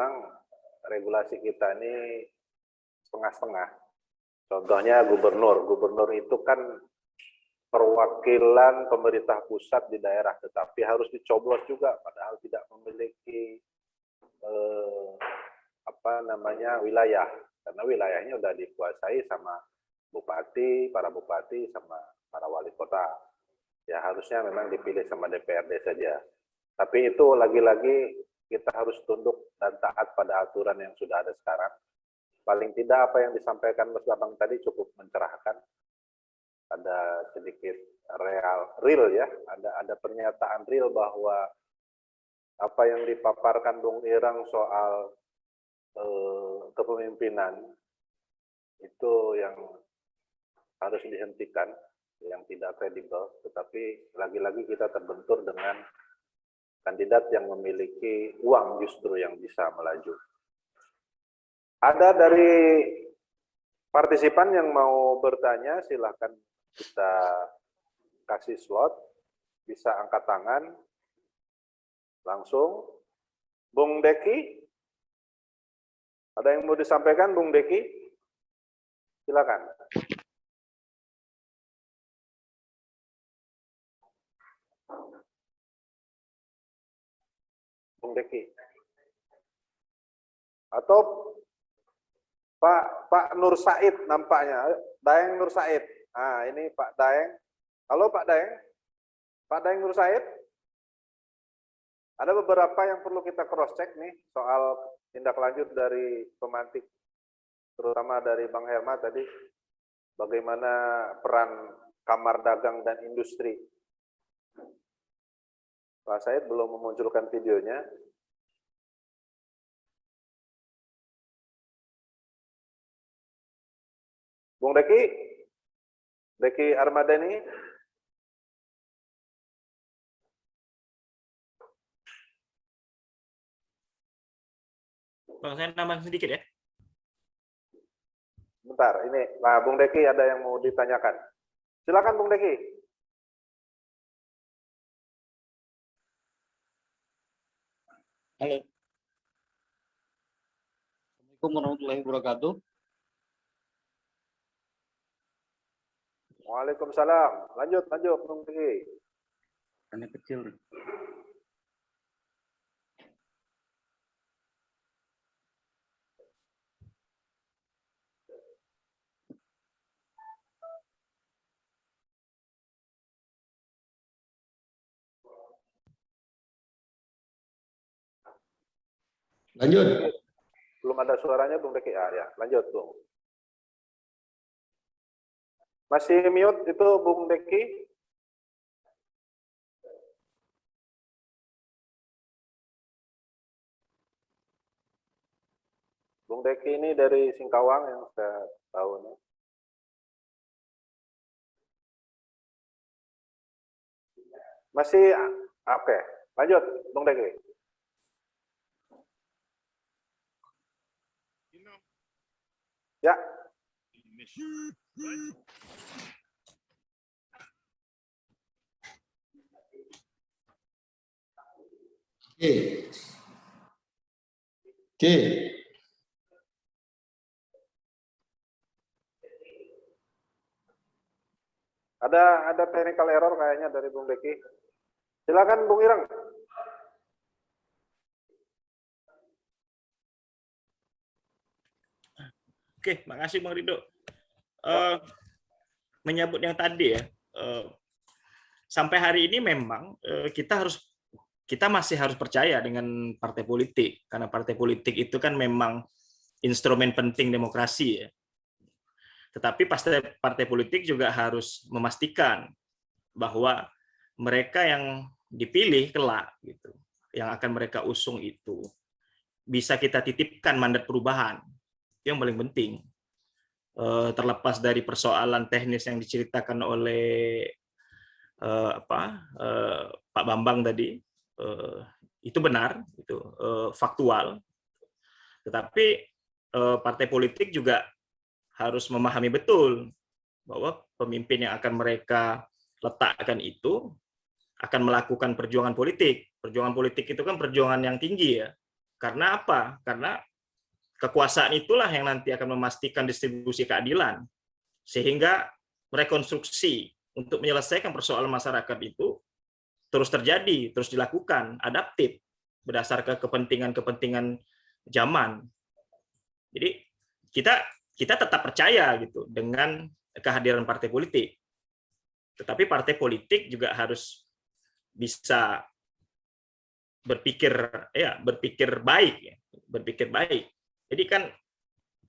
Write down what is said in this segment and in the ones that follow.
memang regulasi kita ini setengah-setengah. Contohnya gubernur itu kan perwakilan pemerintah pusat di daerah, tetapi harus dicoblos juga, padahal tidak memiliki wilayah, karena wilayahnya udah dikuasai sama bupati, para bupati, sama para wali kota. Ya harusnya memang dipilih sama DPRD saja. Tapi itu lagi-lagi kita harus tunduk dan taat pada aturan yang sudah ada sekarang. Paling tidak apa yang disampaikan Mas Babang tadi cukup mencerahkan. Ada sedikit real ya, ada pernyataan real bahwa apa yang dipaparkan Bung Irang soal kepemimpinan itu yang harus dihentikan, yang tidak kredibel, tetapi lagi-lagi kita terbentur dengan kandidat yang memiliki uang justru yang bisa melaju. Ada dari partisipan yang mau bertanya, silahkan kita kasih slot, bisa angkat tangan, langsung. Bung Deki, ada yang mau disampaikan Bung Deki? Silakan. Bung Deki. Atau Pak Nur Said nampaknya, Daeng Nur Said. Nah, ini Pak Daeng. Halo Pak Daeng. Pak Daeng Nur Said. Ada beberapa yang perlu kita cross check nih soal tindak lanjut dari pemantik, terutama dari Bang Herma tadi, bagaimana peran Kamar Dagang dan Industri. Pak Said belum memunculkan videonya. Bung Deki Armadani. Bang, saya nambah sedikit ya. Bentar, ini Bung Deki ada yang mau ditanyakan. Silakan Bung Deki. Halo. Assalamualaikum warahmatullahi wabarakatuh. Waalaikumsalam. Lanjut Bung Deki. Karena kecil. Lanjut. Belum ada suaranya Bung Deki. Ah ya, lanjut Bung. Masih mute itu Bung Deki? Bung Deki ini dari Singkawang yang saya tahu nih. Masih oke. Lanjut Bung Deki. Ya. Oke. Ada technical error kayaknya dari Bung Deki. Silakan Bung Irang. Oke, makasih Bang Rido. Menyambut yang tadi ya, sampai hari ini memang kita masih harus percaya dengan partai politik, karena partai politik itu kan memang instrumen penting demokrasi ya. Tetapi partai politik juga harus memastikan bahwa mereka yang dipilih kelak gitu, yang akan mereka usung itu bisa kita titipkan mandat perubahan. Itu yang paling penting. Terlepas dari persoalan teknis yang diceritakan oleh Pak Bambang tadi, itu benar, itu faktual. Tetapi partai politik juga harus memahami betul bahwa pemimpin yang akan mereka letakkan itu akan melakukan perjuangan politik. Perjuangan politik itu kan perjuangan yang tinggi ya, Karena apa? Karena kekuasaan itulah yang nanti akan memastikan distribusi keadilan. Sehingga rekonstruksi untuk menyelesaikan persoalan masyarakat itu terus terjadi, terus dilakukan, adaptif berdasarkan kepentingan-kepentingan zaman. Jadi kita tetap percaya gitu dengan kehadiran partai politik. Tetapi partai politik juga harus bisa berpikir baik ya, berpikir baik. Jadi kan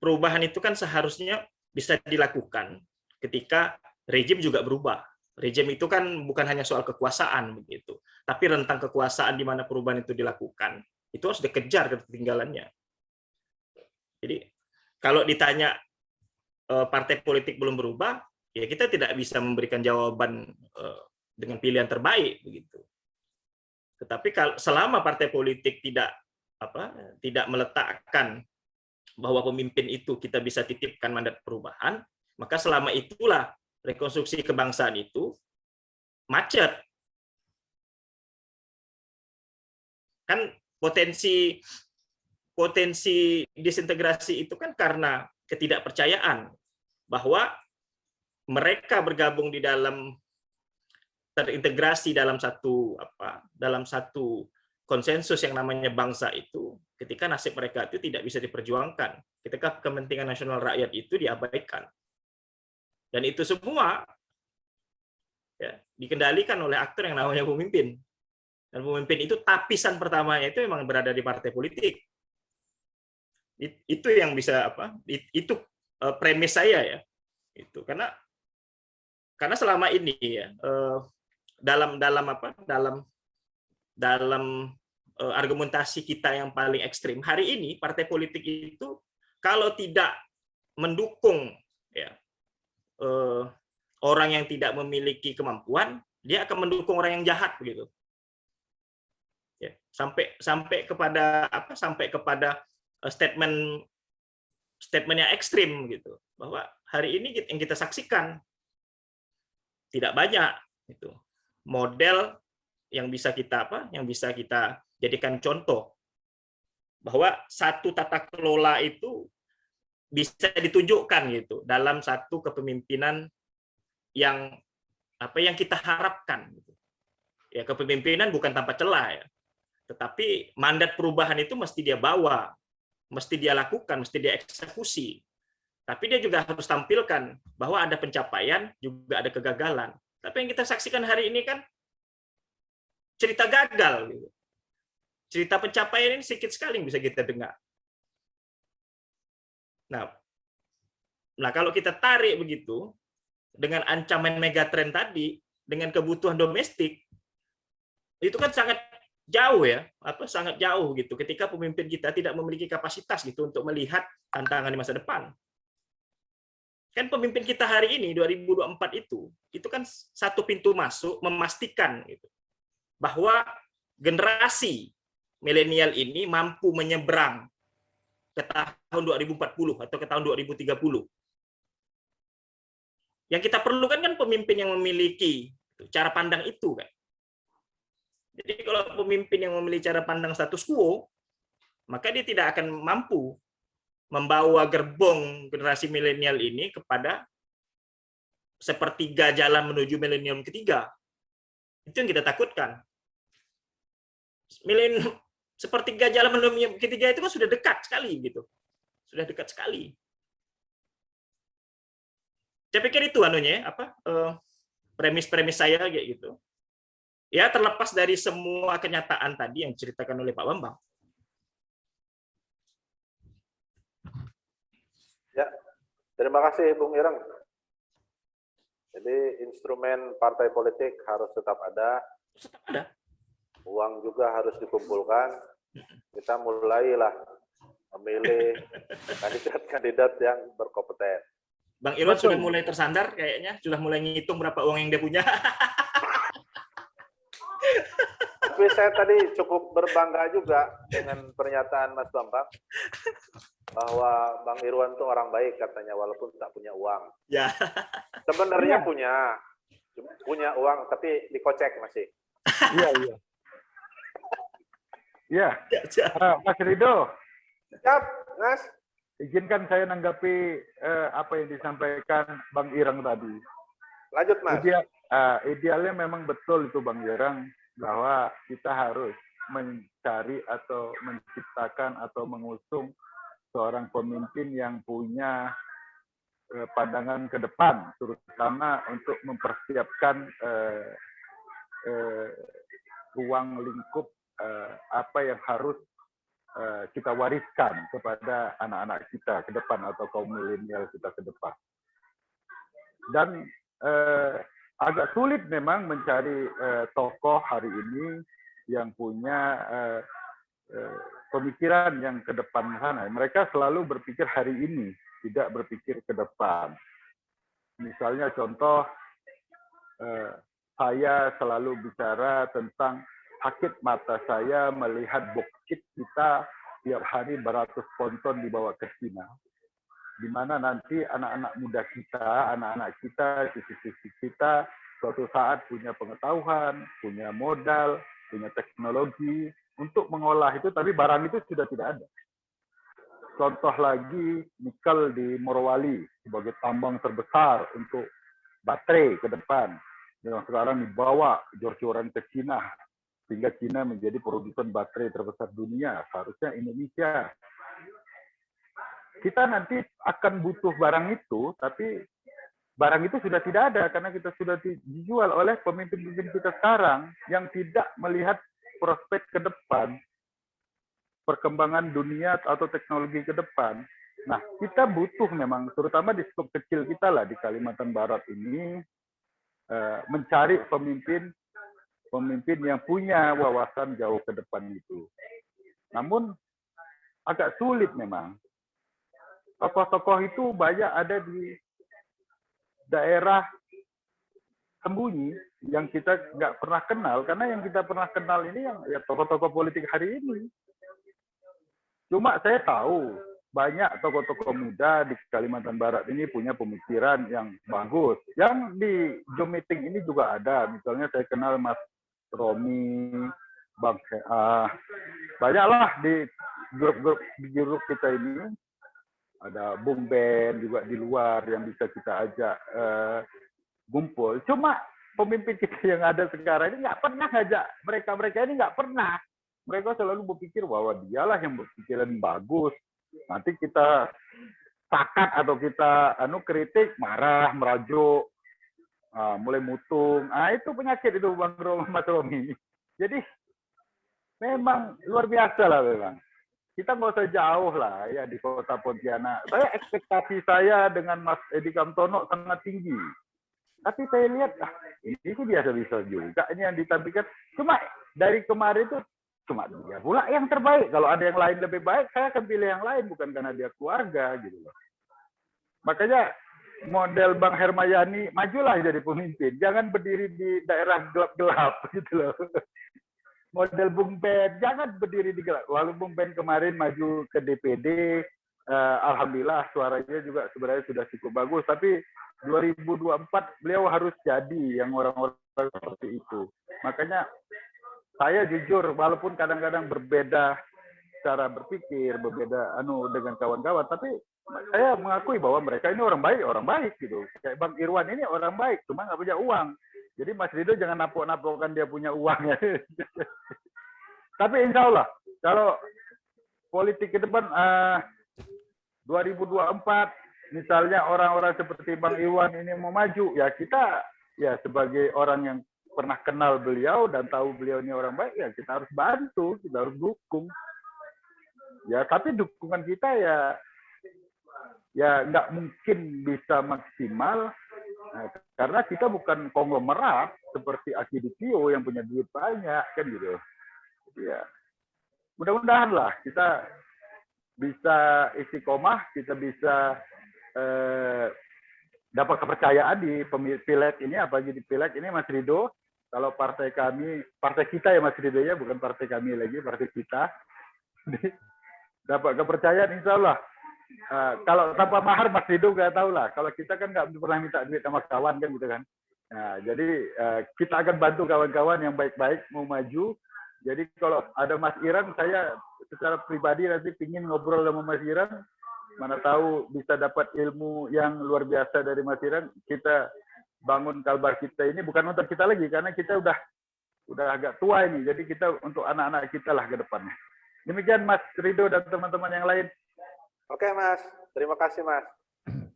perubahan itu kan seharusnya bisa dilakukan ketika rejim juga berubah. Rejim itu kan bukan hanya soal kekuasaan begitu, tapi rentang kekuasaan di mana perubahan itu dilakukan, itu harus dikejar ketertinggalannya. Jadi kalau ditanya partai politik belum berubah, ya kita tidak bisa memberikan jawaban dengan pilihan terbaik begitu. Tetapi kalau selama partai politik tidak meletakkan bahwa pemimpin itu kita bisa titipkan mandat perubahan, maka selama itulah rekonstruksi kebangsaan itu macet. Kan potensi disintegrasi itu kan karena ketidakpercayaan bahwa mereka bergabung di dalam terintegrasi dalam satu konsensus yang namanya bangsa itu, ketika nasib mereka itu tidak bisa diperjuangkan, ketika kepentingan nasional rakyat itu diabaikan. Dan itu semua ya, dikendalikan oleh aktor yang namanya pemimpin. Dan pemimpin itu tapisan pertamanya itu memang berada di partai politik. Itu yang bisa itu premis saya ya. Itu karena selama ini ya dalam argumentasi kita yang paling ekstrim hari ini, partai politik itu kalau tidak mendukung ya orang yang tidak memiliki kemampuan, dia akan mendukung orang yang jahat begitu. Ya, sampai kepada statement yang ekstrim gitu, bahwa hari ini yang kita saksikan tidak banyak itu model yang bisa kita jadikan contoh bahwa satu tata kelola itu bisa ditunjukkan gitu dalam satu kepemimpinan yang kita harapkan gitu. Ya, kepemimpinan bukan tanpa celah ya. Tetapi mandat perubahan itu mesti dia bawa, mesti dia lakukan, mesti dia eksekusi. Tapi dia juga harus tampilkan bahwa ada pencapaian, juga ada kegagalan. Tapi yang kita saksikan hari ini kan cerita gagal gitu. Cerita pencapaian ini sedikit sekali yang bisa kita dengar. Nah, kalau kita tarik begitu dengan ancaman megatrend tadi, dengan kebutuhan domestik, itu kan sangat jauh ya, sangat jauh gitu. Ketika pemimpin kita tidak memiliki kapasitas gitu untuk melihat tantangan di masa depan. Kan pemimpin kita hari ini 2024 itu kan satu pintu masuk memastikan gitu, bahwa generasi milenial ini mampu menyeberang ke tahun 2040 atau ke tahun 2030. Yang kita perlukan kan pemimpin yang memiliki cara pandang itu kan. Jadi kalau pemimpin yang memiliki cara pandang status quo, maka dia tidak akan mampu membawa gerbong generasi milenial ini kepada sepertiga jalan menuju milenium ketiga. Itu yang kita takutkan. Sepertiga jalan menuju ketiga itu kan sudah dekat sekali gitu. Sudah dekat sekali. Saya pikir itu premis-premis saya kayak gitu. Ya, terlepas dari semua kenyataan tadi yang diceritakan oleh Pak Bambang. Ya, terima kasih Bung Ireng. Jadi instrumen partai politik harus tetap ada. Tetap ada. Uang juga harus dikumpulkan. Kita mulailah memilih kandidat-kandidat yang berkompeten. Bang Irwan sudah mulai tersandar kayaknya, sudah mulai ngitung berapa uang yang dia punya. Tapi saya tadi cukup berbangga juga dengan pernyataan Mas Bambang bahwa Bang Irwan itu orang baik katanya walaupun tak punya uang. Ya. Sebenarnya punya uang tapi dikocek masih. Iya, iya. Ya, Ya. Mas Rido, Siap, Mas. izinkan saya menanggapi apa yang disampaikan Bang Irang tadi. Lanjut, Mas. Idealnya memang betul itu Bang Irang, bahwa kita harus mencari atau menciptakan atau mengusung seorang pemimpin yang punya pandangan ke depan, terutama untuk mempersiapkan ruang lingkup apa yang harus kita wariskan kepada anak-anak kita ke depan atau kaum milenial kita ke depan. Dan agak sulit memang mencari tokoh hari ini yang punya pemikiran yang ke depan sana. Mereka selalu berpikir hari ini, tidak berpikir ke depan. Misalnya contoh, saya selalu bicara tentang sakit mata saya melihat boksit kita tiap hari beratus ponton dibawa ke Cina. Di mana nanti anak-anak muda kita, anak-anak kita, cucu-cucu kita, suatu saat punya pengetahuan, punya modal, punya teknologi untuk mengolah itu, tapi barang itu sudah tidak ada. Contoh lagi, nikel di Morowali sebagai tambang terbesar untuk baterai ke depan, yang sekarang dibawa jor-joran ke Cina, sehingga Cina menjadi produsen baterai terbesar dunia. Seharusnya Indonesia. Kita nanti akan butuh barang itu, tapi barang itu sudah tidak ada karena kita sudah dijual oleh pemimpin-pemimpin kita sekarang yang tidak melihat prospek ke depan, perkembangan dunia atau teknologi ke depan. Nah, kita butuh memang, terutama di skop kecil kita lah di Kalimantan Barat ini, mencari pemimpin yang punya wawasan jauh ke depan itu. Namun agak sulit memang. Tokoh-tokoh itu banyak ada di daerah sembunyi yang kita nggak pernah kenal, karena yang kita pernah kenal ini yang ya tokoh-tokoh politik hari ini. Cuma saya tahu banyak tokoh-tokoh muda di Kalimantan Barat ini punya pemikiran yang bagus. Yang di Zoom meeting ini juga ada. Misalnya saya kenal Mas Romi, Bang banyaklah di grup kita ini. Ada Bung Ben juga di luar yang bisa kita ajak gumpul. Cuma pemimpin kita yang ada sekarang ini nggak pernah ngajak mereka ini nggak pernah. Mereka selalu berpikir bahwa dialah yang berpikiran bagus. Nanti kita sakat atau kita kritik, marah, merajuk, mulai mutung. Itu penyakit itu Bang Mas Romi. Jadi memang luar biasa lah memang. Kita nggak usah jauh lah ya di kota Pontianak. Ekspektasi saya dengan Mas Edi Kamtono sangat tinggi. Tapi saya lihat, ini sih biasa-biasa juga. Ini yang ditampilkan. Cuma dari kemarin itu cuma dia pula yang terbaik. Kalau ada yang lain lebih baik, saya akan pilih yang lain. Bukan karena dia keluarga gitu loh. Makanya model Bang Hermayani, majulah jadi pemimpin. Jangan berdiri di daerah gelap-gelap gitu loh. Model Bung Ben, jangan berdiri di gelap. Lalu Bung Ben kemarin maju ke DPD, alhamdulillah suaranya juga sebenarnya sudah cukup bagus. Tapi 2024 beliau harus jadi yang orang-orang seperti itu. Makanya saya jujur, walaupun kadang-kadang berbeda cara berpikir, berbeda dengan kawan-kawan, tapi saya mengakui bahwa mereka ini orang baik gitu. Kayak Bang Irwan ini orang baik, cuma nggak punya uang. Jadi Mas Rido jangan napok-napokkan dia punya uang. Tapi insya Allah, kalau politik ke depan 2024, misalnya orang-orang seperti Bang Iwan ini mau maju, ya kita ya sebagai orang yang pernah kenal beliau dan tahu beliau ini orang baik, ya kita harus bantu, kita harus dukung. Ya, tapi dukungan kita ya nggak mungkin bisa maksimal. Nah, karena kita bukan konglomerat seperti Akiditio yang punya duit banyak kan gitu. Ya, mudah-mudahan lah kita bisa istiqomah, kita bisa dapat kepercayaan di pileg ini, apalagi di pileg ini Mas Rido. Kalau partai kita ya Mas Rido ya, bukan partai kami lagi, partai kita. Dapat kepercayaan insya Allah. Kalau tanpa mahar Mas Rido nggak tahu lah. Kalau kita kan nggak pernah minta duit sama kawan kan gitu kan. Nah, jadi kita akan bantu kawan-kawan yang baik-baik mau maju Jadi kalau ada Mas Iran, saya secara pribadi nanti ingin ngobrol sama Mas Iran, mana tahu bisa dapat ilmu yang luar biasa dari Mas Iran. Kita bangun Kalbar kita ini bukan untuk kita lagi, karena kita udah agak tua ini. Jadi kita untuk anak-anak kita lah ke depannya. Demikian Mas Rido dan teman-teman yang lain. Oke Mas, terima kasih Mas.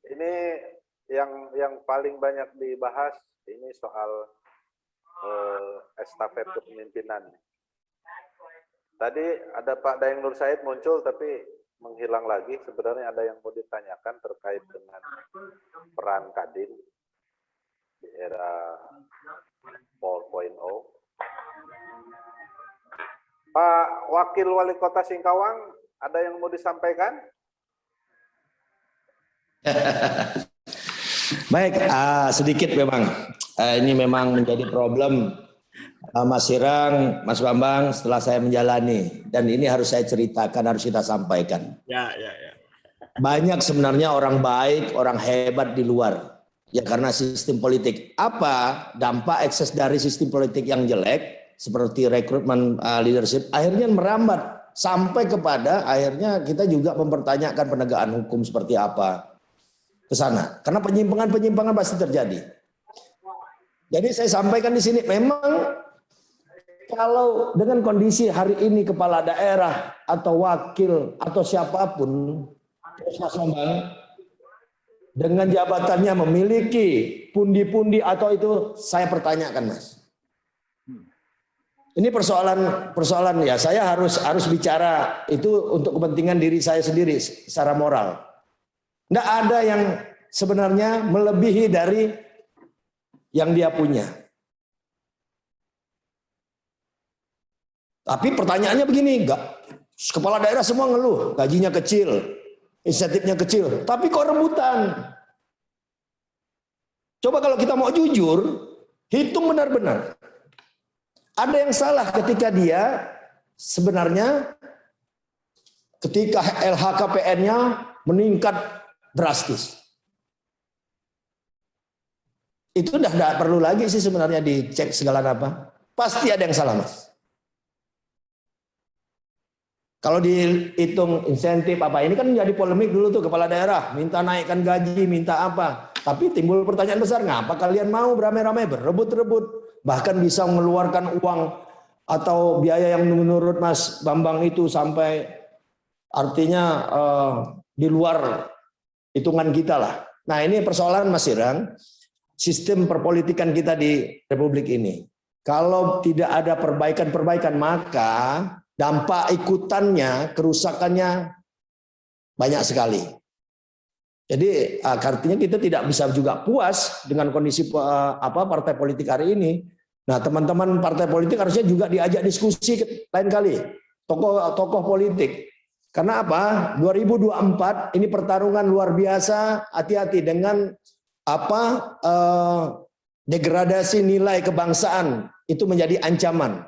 Ini yang paling banyak dibahas ini soal estafet kepemimpinan. Tadi ada Pak Daeng Nur Said muncul tapi menghilang lagi. Sebenarnya ada yang mau ditanyakan terkait dengan peran Kadin di era 4.0. Pak Wakil Wali Kota Singkawang, ada yang mau disampaikan? Baik, sedikit memang. Ini memang menjadi problem Mas Irang, Mas Bambang setelah saya menjalani. Dan ini harus saya ceritakan, harus kita sampaikan. Ya. Banyak sebenarnya orang baik, orang hebat di luar. Ya karena sistem politik. Apa dampak ekses dari sistem politik yang jelek, seperti rekrutmen leadership, akhirnya merambat. Sampai kepada akhirnya kita juga mempertanyakan penegakan hukum seperti apa ke sana. Karena penyimpangan-penyimpangan pasti terjadi. Jadi saya sampaikan di sini, memang kalau dengan kondisi hari ini kepala daerah atau wakil atau siapapun, Mas Bambang, dengan jabatannya memiliki pundi-pundi atau itu, saya pertanyakan Mas. Ini persoalan ya, saya harus bicara itu untuk kepentingan diri saya sendiri secara moral. Tidak ada yang sebenarnya melebihi dari yang dia punya. Tapi pertanyaannya begini, enggak, kepala daerah semua ngeluh, gajinya kecil, insentifnya kecil, tapi kok rebutan? Coba kalau kita mau jujur, hitung benar-benar. Ada yang salah ketika dia sebenarnya ketika LHKPN-nya meningkat drastis. Itu udah tidak perlu lagi sih sebenarnya dicek segala apa. Pasti ada yang salah Mas. Kalau dihitung insentif apa, ini kan menjadi polemik dulu tuh kepala daerah, minta naikkan gaji, minta apa. Tapi timbul pertanyaan besar, ngapa kalian mau beramai-ramai berebut-rebut, bahkan bisa mengeluarkan uang atau biaya yang menurut Mas Bambang itu sampai artinya di luar hitungan kita lah. Nah ini persoalan Mas Irang, sistem perpolitikan kita di Republik ini. Kalau tidak ada perbaikan-perbaikan, maka dampak ikutannya, kerusakannya banyak sekali. Jadi artinya kita tidak bisa juga puas dengan kondisi partai politik hari ini. Nah, teman-teman partai politik harusnya juga diajak diskusi lain kali, tokoh politik. Karena apa? 2024 ini pertarungan luar biasa, hati-hati dengan degradasi nilai kebangsaan itu menjadi ancaman.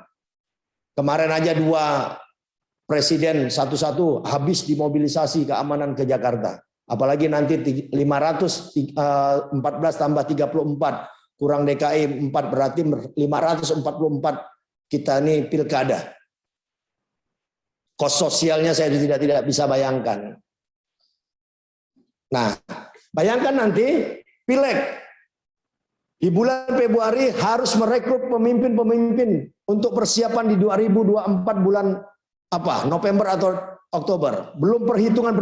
Kemarin aja 2 presiden satu-satu habis dimobilisasi keamanan ke Jakarta. Apalagi nanti 514 tambah 34 kurang DKI 4 berarti 544 kita ini pilkada. Kos sosialnya saya tidak bisa bayangkan. Nah, bayangkan nanti pileg di bulan Februari harus merekrut pemimpin-pemimpin untuk persiapan di 2024 bulan November atau Oktober. Belum perhitungan.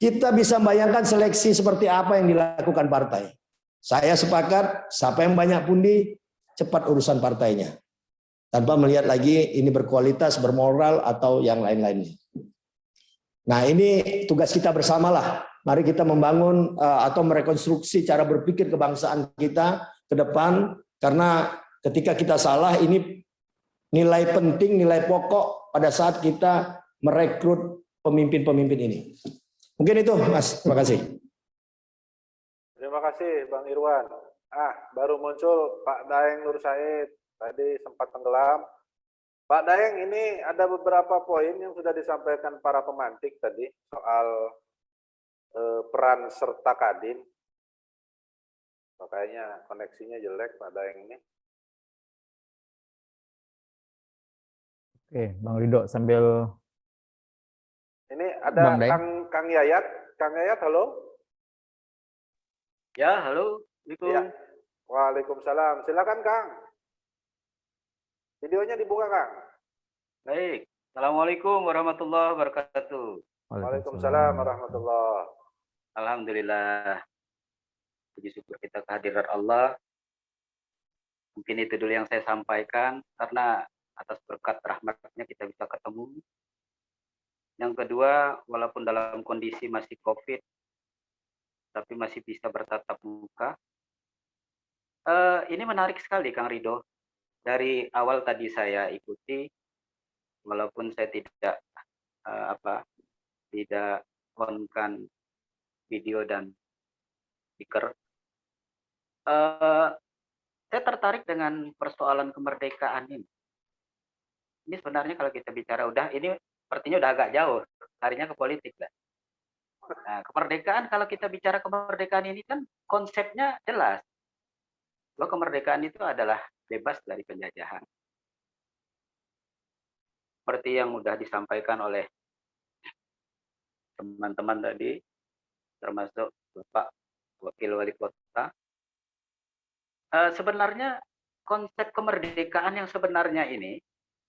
Kita bisa bayangkan seleksi seperti apa yang dilakukan partai. Saya sepakat, siapa yang banyak pundi, cepat urusan partainya. Tanpa melihat lagi ini berkualitas, bermoral, atau yang lain-lainnya. Nah ini tugas kita bersamalah. Mari kita membangun atau merekonstruksi cara berpikir kebangsaan kita ke depan. Karena ketika kita salah, ini nilai penting, nilai pokok pada saat kita merekrut pemimpin-pemimpin ini. Mungkin itu, Mas. Terima kasih. Terima kasih, Bang Irwan. Baru muncul Pak Daeng Nur Said. Tadi sempat tenggelam. Pak Daeng, ini ada beberapa poin yang sudah disampaikan para pemantik tadi soal peran serta Kadin. Makanya koneksinya jelek Pak Daeng ini. Oke, Bang Ridho sambil Ini ada Bang Daeng. Kang Yayat. Kang Yayat, halo. Ya, halo. Iya. Waalaikumsalam. Silakan Kang. Videonya dibuka Kang. Baik. Assalamualaikum warahmatullahi wabarakatuh. Waalaikumsalam warahmatullahi. Alhamdulillah. Puji syukur kita kehadiran Allah. Mungkin itu dulu yang saya sampaikan, karena atas berkat rahmatnya kita bisa ketemu. Yang kedua, walaupun dalam kondisi masih COVID, tapi masih bisa bertatap muka. Ini menarik sekali, Kang Ridho. Dari awal tadi saya ikuti, walaupun saya tidak tidak on-kan video dan speaker. Saya tertarik dengan persoalan kemerdekaan ini. Ini sebenarnya kalau kita bicara ini sepertinya udah agak jauh, larinya ke politik lah. Nah, kemerdekaan, kalau kita bicara kemerdekaan ini kan konsepnya jelas. Bahwa kemerdekaan itu adalah bebas dari penjajahan. Seperti yang sudah disampaikan oleh teman-teman tadi, termasuk Bapak Wakil Wali Kota. Sebenarnya konsep kemerdekaan yang sebenarnya ini,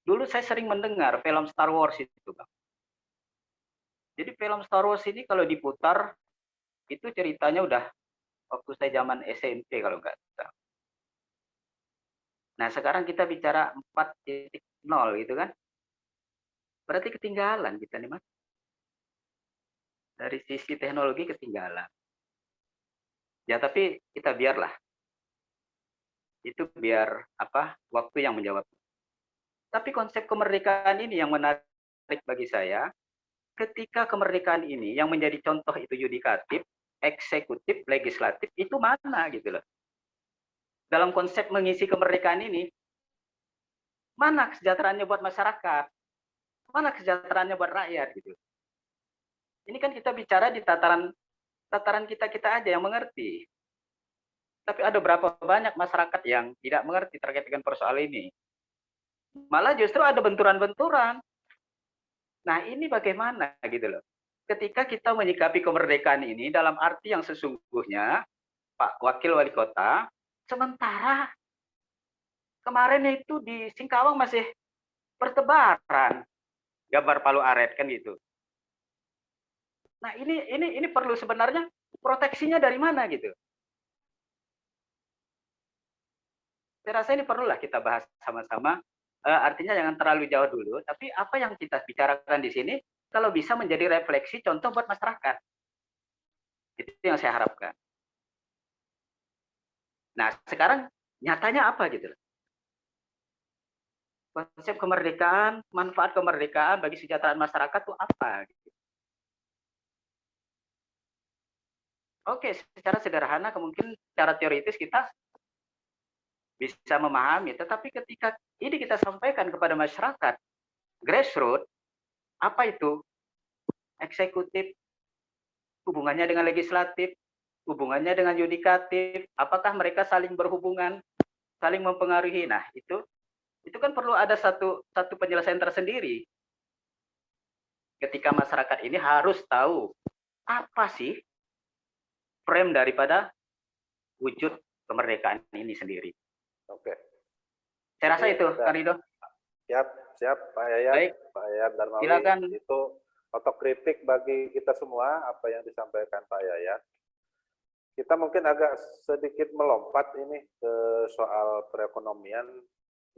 dulu saya sering mendengar film Star Wars itu, Bang. Jadi film Star Wars ini kalau diputar, itu ceritanya udah waktu saya zaman SMP kalau nggak salah. Nah, sekarang kita bicara 4.0 gitu kan. Berarti ketinggalan kita nih, Mas. Dari sisi teknologi ketinggalan. Ya, tapi kita biarlah. Itu biar waktu yang menjawab. Tapi konsep kemerdekaan ini yang menarik bagi saya, ketika kemerdekaan ini yang menjadi contoh itu yudikatif, eksekutif, legislatif, itu mana gitu loh. Dalam konsep mengisi kemerdekaan ini, mana kesejahteraannya buat masyarakat? Mana kesejahteraannya buat rakyat gitu. Ini kan kita bicara di tataran kita aja yang mengerti. Tapi ada berapa banyak masyarakat yang tidak mengerti terkait dengan persoalan ini. Malah justru ada benturan-benturan. Nah, ini bagaimana gitu loh. Ketika kita menyikapi kemerdekaan ini dalam arti yang sesungguhnya, Pak Wakil Wali Kota, sementara kemarin itu di Singkawang masih bertebaran gambar Palu Aret kan gitu. Nah, ini perlu sebenarnya proteksinya dari mana gitu. Saya rasa ini perlulah kita bahas sama-sama. Artinya jangan terlalu jauh dulu, tapi apa yang kita bicarakan di sini kalau bisa menjadi refleksi contoh buat masyarakat. Itu yang saya harapkan. Nah, sekarang nyatanya apa gitu? Konsep kemerdekaan, manfaat kemerdekaan bagi kesejahteraan masyarakat itu apa? Gitu. Oke, secara sederhana mungkin secara teoritis kita bisa memahami, tetapi ketika ini kita sampaikan kepada masyarakat, grassroots, apa itu? Eksekutif, hubungannya dengan legislatif, hubungannya dengan yudikatif, apakah mereka saling berhubungan, saling mempengaruhi? Nah, itu kan perlu ada satu penyelesaian tersendiri. Ketika masyarakat ini harus tahu apa sih frame daripada wujud kemerdekaan ini sendiri. Oke. Saya rasa itu, Kang Ridho. Siap, Pak Yayat. Baik. Pak Yayat Darmawi. Silakan. Itu otokritik bagi kita semua apa yang disampaikan Pak Yayat. Kita mungkin agak sedikit melompat ini ke soal perekonomian,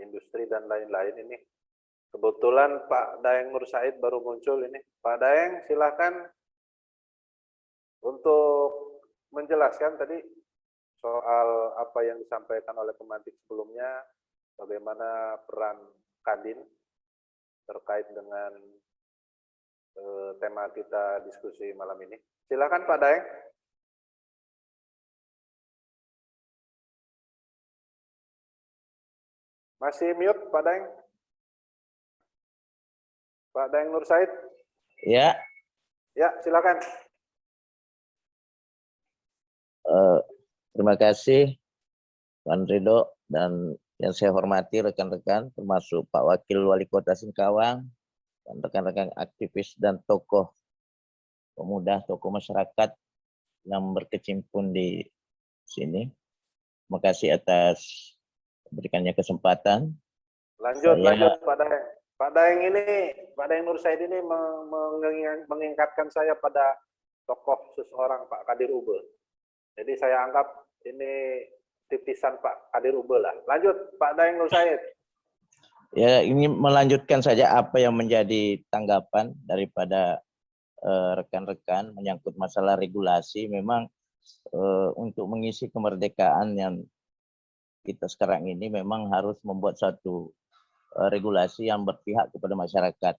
industri dan lain-lain ini. Kebetulan Pak Daeng Nur Said baru muncul ini. Pak Daeng, silakan untuk menjelaskan tadi soal apa yang disampaikan oleh pemantik sebelumnya, bagaimana peran Kadin terkait dengan tema kita diskusi malam ini. Silakan Pak Daeng. Masih mute Pak Daeng? Pak Daeng Nur Said? Ya. Ya, silakan. Terima kasih Bang Ridho dan yang saya hormati rekan-rekan, termasuk Pak Wakil Wali Kota Singkawang, dan rekan-rekan aktivis dan tokoh pemuda, tokoh masyarakat yang berkecimpung di sini. Terima kasih atas berikannya kesempatan. Lanjut Pak Daeng Nur Said ini mengingatkan saya pada tokoh seseorang Pak Kadir Ube. Jadi saya anggap ini titisan Pak Kadir Ube lah. Lanjut Pak Daeng Nur Said. Ya, ini melanjutkan saja apa yang menjadi tanggapan daripada rekan-rekan menyangkut masalah regulasi. Memang untuk mengisi kemerdekaan yang kita sekarang ini memang harus membuat satu regulasi yang berpihak kepada masyarakat.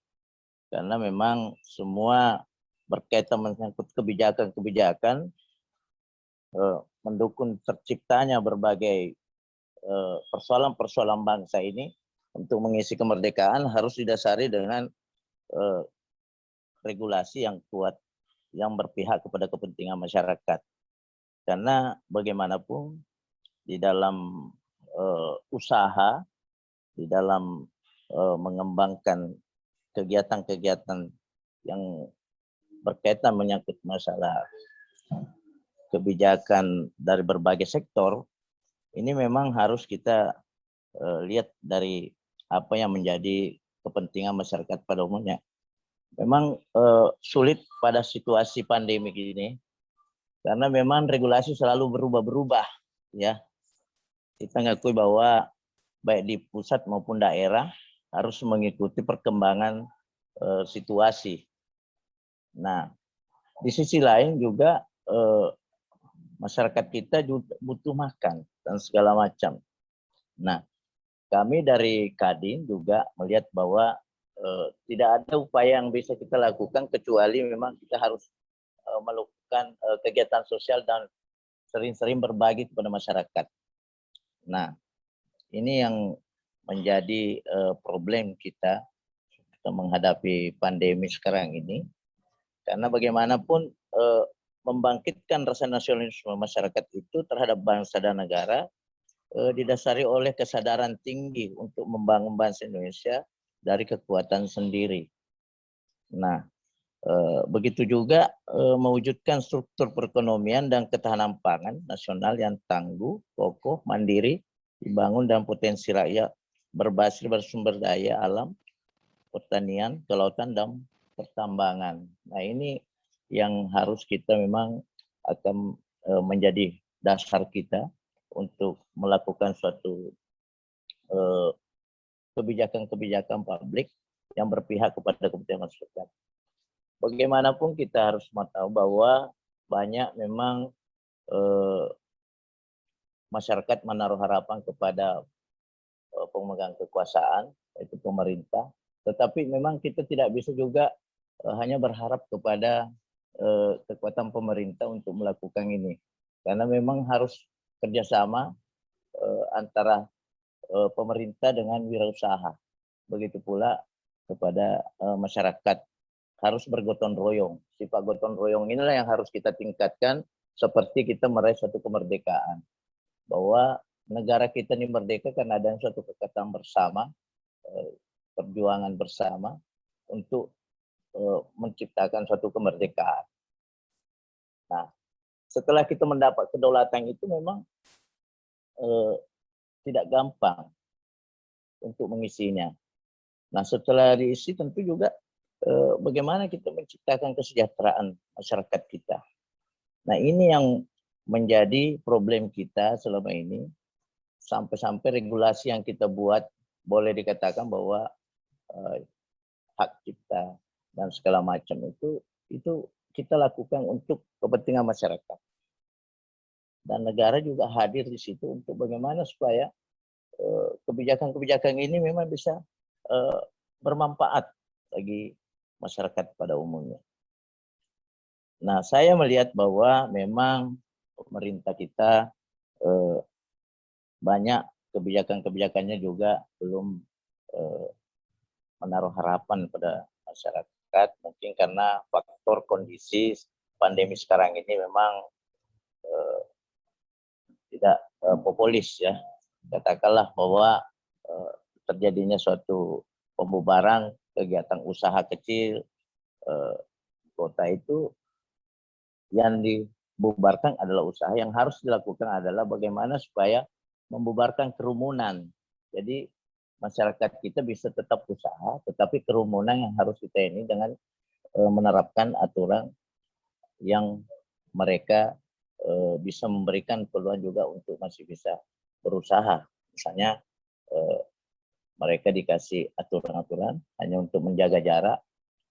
Karena memang semua berkaitan menyangkut kebijakan-kebijakan mendukung terciptanya berbagai persoalan-persoalan bangsa ini. Untuk mengisi kemerdekaan harus didasari dengan regulasi yang kuat yang berpihak kepada kepentingan masyarakat. Karena bagaimanapun di dalam usaha, di dalam mengembangkan kegiatan-kegiatan yang berkaitan menyangkut masalah kebijakan dari berbagai sektor, ini memang harus kita lihat dari apa yang menjadi kepentingan masyarakat pada umumnya. Memang sulit pada situasi pandemi ini, karena memang regulasi selalu berubah-berubah, ya. Kita ngakui bahwa baik di pusat maupun daerah harus mengikuti perkembangan situasi. Nah, di sisi lain juga masyarakat kita juga butuh makan dan segala macam. Nah, kami dari Kadin juga melihat bahwa tidak ada upaya yang bisa kita lakukan kecuali memang kita harus melakukan kegiatan sosial dan sering-sering berbagi kepada masyarakat. Nah, ini yang menjadi problem kita menghadapi pandemi sekarang ini. Karena bagaimanapun membangkitkan rasa nasionalisme masyarakat itu terhadap bangsa dan negara didasari oleh kesadaran tinggi untuk membangun bangsa Indonesia dari kekuatan sendiri. Nah, begitu juga mewujudkan struktur perekonomian dan ketahanan pangan nasional yang tangguh, kokoh, mandiri, dibangun dan potensi rakyat berbasis bersumber daya alam, pertanian, kelautan, dan pertambangan. Nah, ini yang harus kita memang akan menjadi dasar kita untuk melakukan suatu kebijakan-kebijakan publik yang berpihak kepada kepentingan masyarakat. Bagaimanapun kita harus tahu bahwa banyak memang masyarakat menaruh harapan kepada pemegang kekuasaan, yaitu pemerintah. Tetapi memang kita tidak bisa juga hanya berharap kepada kekuatan pemerintah untuk melakukan ini. Karena memang harus kerjasama antara pemerintah dengan wirausaha. Begitu pula kepada masyarakat. Harus bergotong royong. Sifat gotong royong inilah yang harus kita tingkatkan seperti kita meraih suatu kemerdekaan. Bahwa negara kita ini merdeka karena ada suatu kekuatan bersama, perjuangan bersama untuk menciptakan suatu kemerdekaan. Nah, setelah kita mendapat kedaulatan itu memang tidak gampang untuk mengisinya. Nah, setelah diisi tentu juga bagaimana kita menciptakan kesejahteraan masyarakat kita. Nah, ini yang menjadi problem kita selama ini. Sampai-sampai regulasi yang kita buat boleh dikatakan bahwa hak cipta dan segala macam itu kita lakukan untuk kepentingan masyarakat. Dan negara juga hadir di situ untuk bagaimana supaya kebijakan-kebijakan ini memang bisa bermanfaat bagi masyarakat pada umumnya. Nah, saya melihat bahwa memang pemerintah kita banyak kebijakan-kebijakannya juga belum menaruh harapan pada masyarakat, mungkin karena faktor kondisi pandemi sekarang ini memang tidak populis, ya. katakanlah bahwa terjadinya suatu pembubaran kegiatan usaha kecil, kota itu yang dibubarkan adalah usaha. Yang harus dilakukan adalah bagaimana supaya membubarkan kerumunan. Jadi masyarakat kita bisa tetap usaha, tetapi kerumunan yang harus kita ini dengan menerapkan aturan yang mereka bisa memberikan peluang juga untuk masih bisa berusaha. Misalnya mereka dikasih aturan-aturan hanya untuk menjaga jarak,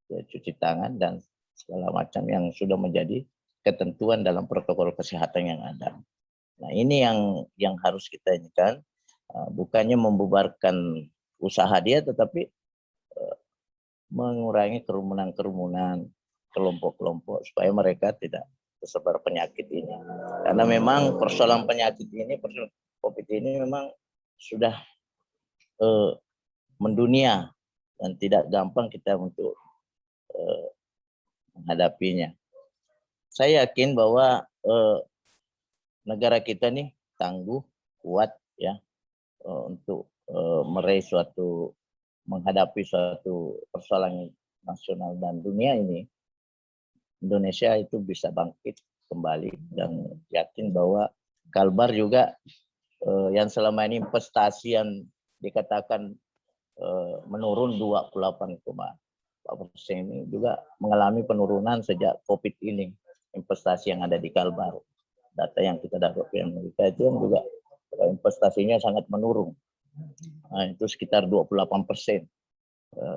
cuci tangan, dan segala macam yang sudah menjadi ketentuan dalam protokol kesehatan yang ada. Nah, ini yang harus kita inginkan, bukannya membubarkan usaha dia, tetapi mengurangi kerumunan-kerumunan, kelompok-kelompok, supaya mereka tidak tersebar penyakit ini. Karena memang persoalan penyakit ini, persoalan COVID ini memang sudah mendunia dan tidak gampang kita untuk menghadapinya. Saya yakin bahwa negara kita nih tangguh, kuat ya untuk meraih menghadapi suatu persoalan nasional dan dunia ini. Indonesia itu bisa bangkit kembali, dan yakin bahwa Kalbar juga yang selama ini investasi yang dikatakan menurun 28,4% ini juga mengalami penurunan sejak COVID ini. Investasi yang ada di Kalbar, data yang kita dapat yang Amerika itu juga investasinya sangat menurun. Nah, itu sekitar 28%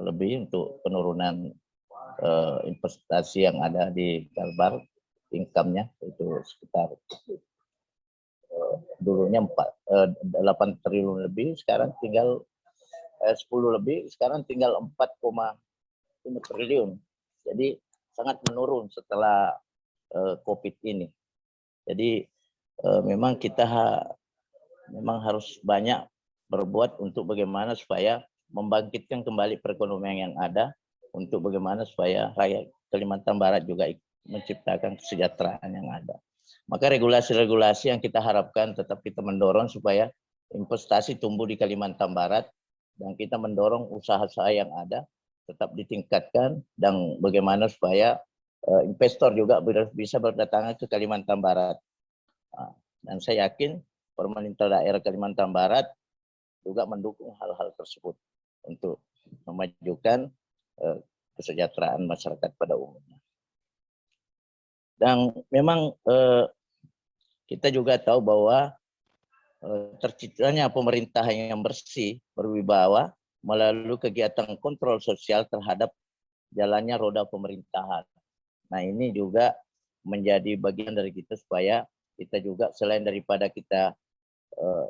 lebih untuk penurunan investasi yang ada di Kalbar. Income-nya itu sekitar dulunya 8 triliun lebih, sekarang tinggal 10 lebih, sekarang tinggal 4,5 triliun. Jadi sangat menurun setelah COVID ini. Jadi memang kita memang harus banyak berbuat untuk bagaimana supaya membangkitkan kembali perekonomian yang ada, untuk bagaimana supaya rakyat Kalimantan Barat juga menciptakan kesejahteraan yang ada. Maka regulasi-regulasi yang kita harapkan tetap kita mendorong supaya investasi tumbuh di Kalimantan Barat, dan kita mendorong usaha-usaha yang ada tetap ditingkatkan, dan bagaimana supaya investor juga bisa berdatangan ke Kalimantan Barat. Dan saya yakin pemerintah daerah Kalimantan Barat juga mendukung hal-hal tersebut untuk memajukan kesejahteraan masyarakat pada umumnya. Dan memang kita juga tahu bahwa terciptanya pemerintahan yang bersih, berwibawa, melalui kegiatan kontrol sosial terhadap jalannya roda pemerintahan. Nah, ini juga menjadi bagian dari kita supaya kita juga selain daripada kita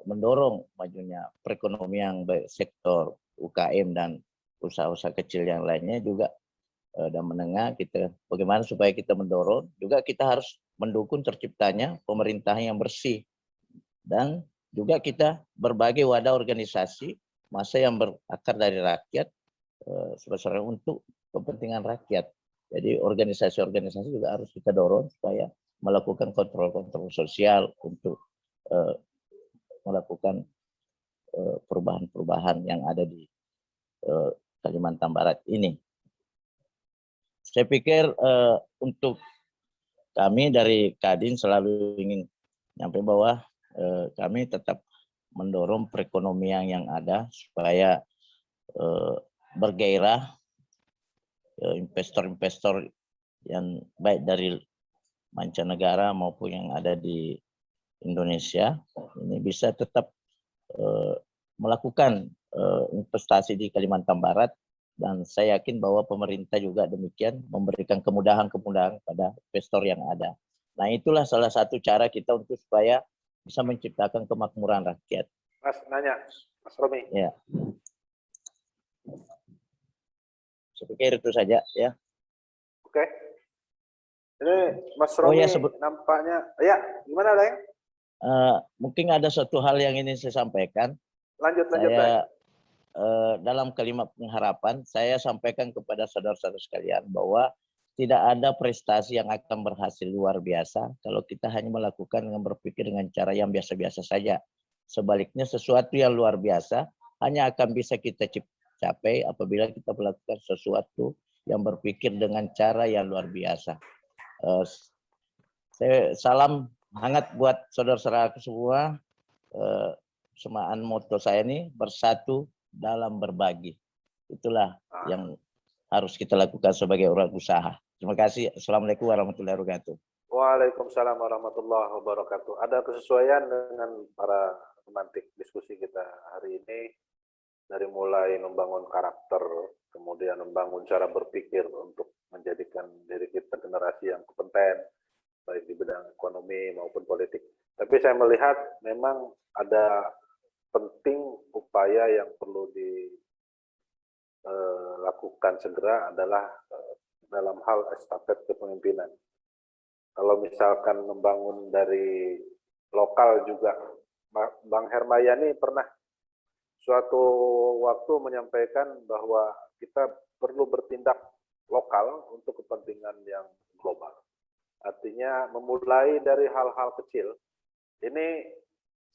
mendorong majunya perekonomian baik sektor UKM dan usaha-usaha kecil yang lainnya juga dan menengah, kita bagaimana supaya kita mendorong juga kita harus mendukung terciptanya pemerintahan yang bersih, dan juga kita berbagai wadah organisasi massa yang berakar dari rakyat sebesar untuk kepentingan rakyat. Jadi organisasi-organisasi juga harus kita dorong supaya melakukan kontrol-kontrol sosial untuk melakukan perubahan-perubahan yang ada di Kalimantan Barat ini. Saya pikir untuk kami dari Kadin selalu ingin nyampe bahwa kami tetap mendorong perekonomian yang ada supaya bergairah, investor-investor yang baik dari mancanegara maupun yang ada di Indonesia ini bisa tetap melakukan investasi di Kalimantan Barat, dan saya yakin bahwa pemerintah juga demikian memberikan kemudahan-kemudahan pada investor yang ada. Nah, itulah salah satu cara kita untuk supaya bisa menciptakan kemakmuran rakyat. Mas nanya, Mas Romi. Ya. Saya pikir itu saja ya. Oke. Ini Mas Romi ya, nampaknya, ya gimana Leng? Mungkin ada satu hal yang ingin saya sampaikan. Lanjut saya dalam kalimat pengharapan saya sampaikan kepada saudara-saudara sekalian bahwa tidak ada prestasi yang akan berhasil luar biasa kalau kita hanya melakukan dengan berpikir dengan cara yang biasa-biasa saja. Sebaliknya sesuatu yang luar biasa hanya akan bisa kita capai apabila kita melakukan sesuatu yang berpikir dengan cara yang luar biasa. Saya salam hangat buat saudara-saudaraku semua. Semaan moto saya ini bersatu dalam berbagi. Itulah yang harus kita lakukan sebagai orang usaha. Terima kasih. Assalamualaikum warahmatullahi wabarakatuh. Waalaikumsalam warahmatullahi wabarakatuh. Ada kesesuaian dengan para pemantik diskusi kita hari ini, dari mulai membangun karakter, kemudian membangun cara berpikir untuk menjadikan diri kita generasi yang kompeten, baik di bidang ekonomi maupun politik. Tapi saya melihat memang ada penting upaya yang perlu dilakukan segera adalah dalam hal estafet kepemimpinan. Kalau misalkan membangun dari lokal juga, Bang Hermayani pernah suatu waktu menyampaikan bahwa kita perlu bertindak lokal untuk kepentingan yang global. Artinya memulai dari hal-hal kecil. Ini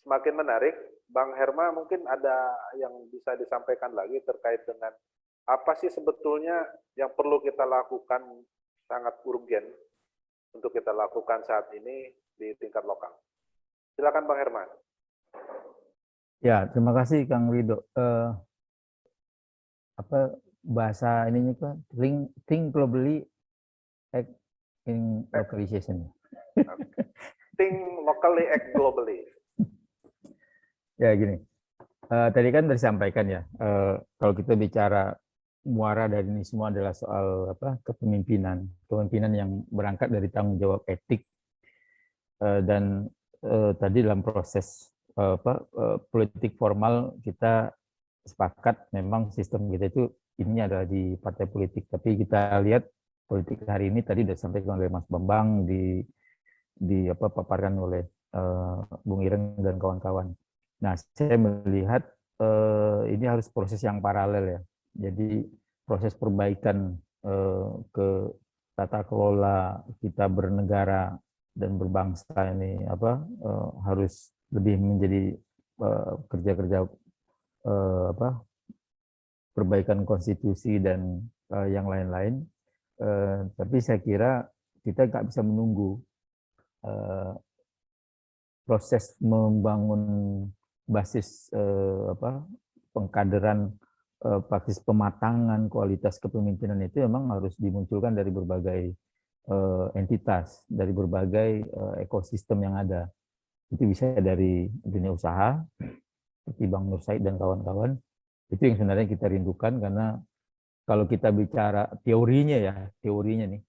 semakin menarik. Bang Herma, mungkin ada yang bisa disampaikan lagi terkait dengan apa sih sebetulnya yang perlu kita lakukan sangat urgen untuk kita lakukan saat ini di tingkat lokal. Silakan Bang Herman. Ya, terima kasih Kang Rido. Apa bahasa ininya kan? Think globally, act in localization. Think locally, act globally. Ya gini. Tadi kan disampaikan ya, kalau kita bicara muara dari ini semua adalah soal kepemimpinan yang berangkat dari tanggung jawab etik, dan tadi dalam proses politik formal kita sepakat memang sistem kita itu ininya adalah di partai politik, tapi kita lihat politik hari ini tadi sudah disampaikan oleh Mas Bambang, paparkan oleh Bung Ireng dan kawan-kawan. Nah, saya melihat ini harus proses yang paralel ya. Jadi proses perbaikan ke tata kelola kita bernegara dan berbangsa ini harus lebih menjadi kerja-kerja perbaikan konstitusi dan yang lain-lain. Tapi saya kira kita nggak bisa menunggu proses membangun basis pengkaderan, basis pematangan kualitas kepemimpinan itu memang harus dimunculkan dari berbagai entitas, dari berbagai ekosistem yang ada. Itu bisa dari dunia usaha, seperti Bang Nur Said dan kawan-kawan. Itu yang sebenarnya kita rindukan, karena kalau kita bicara teorinya nih,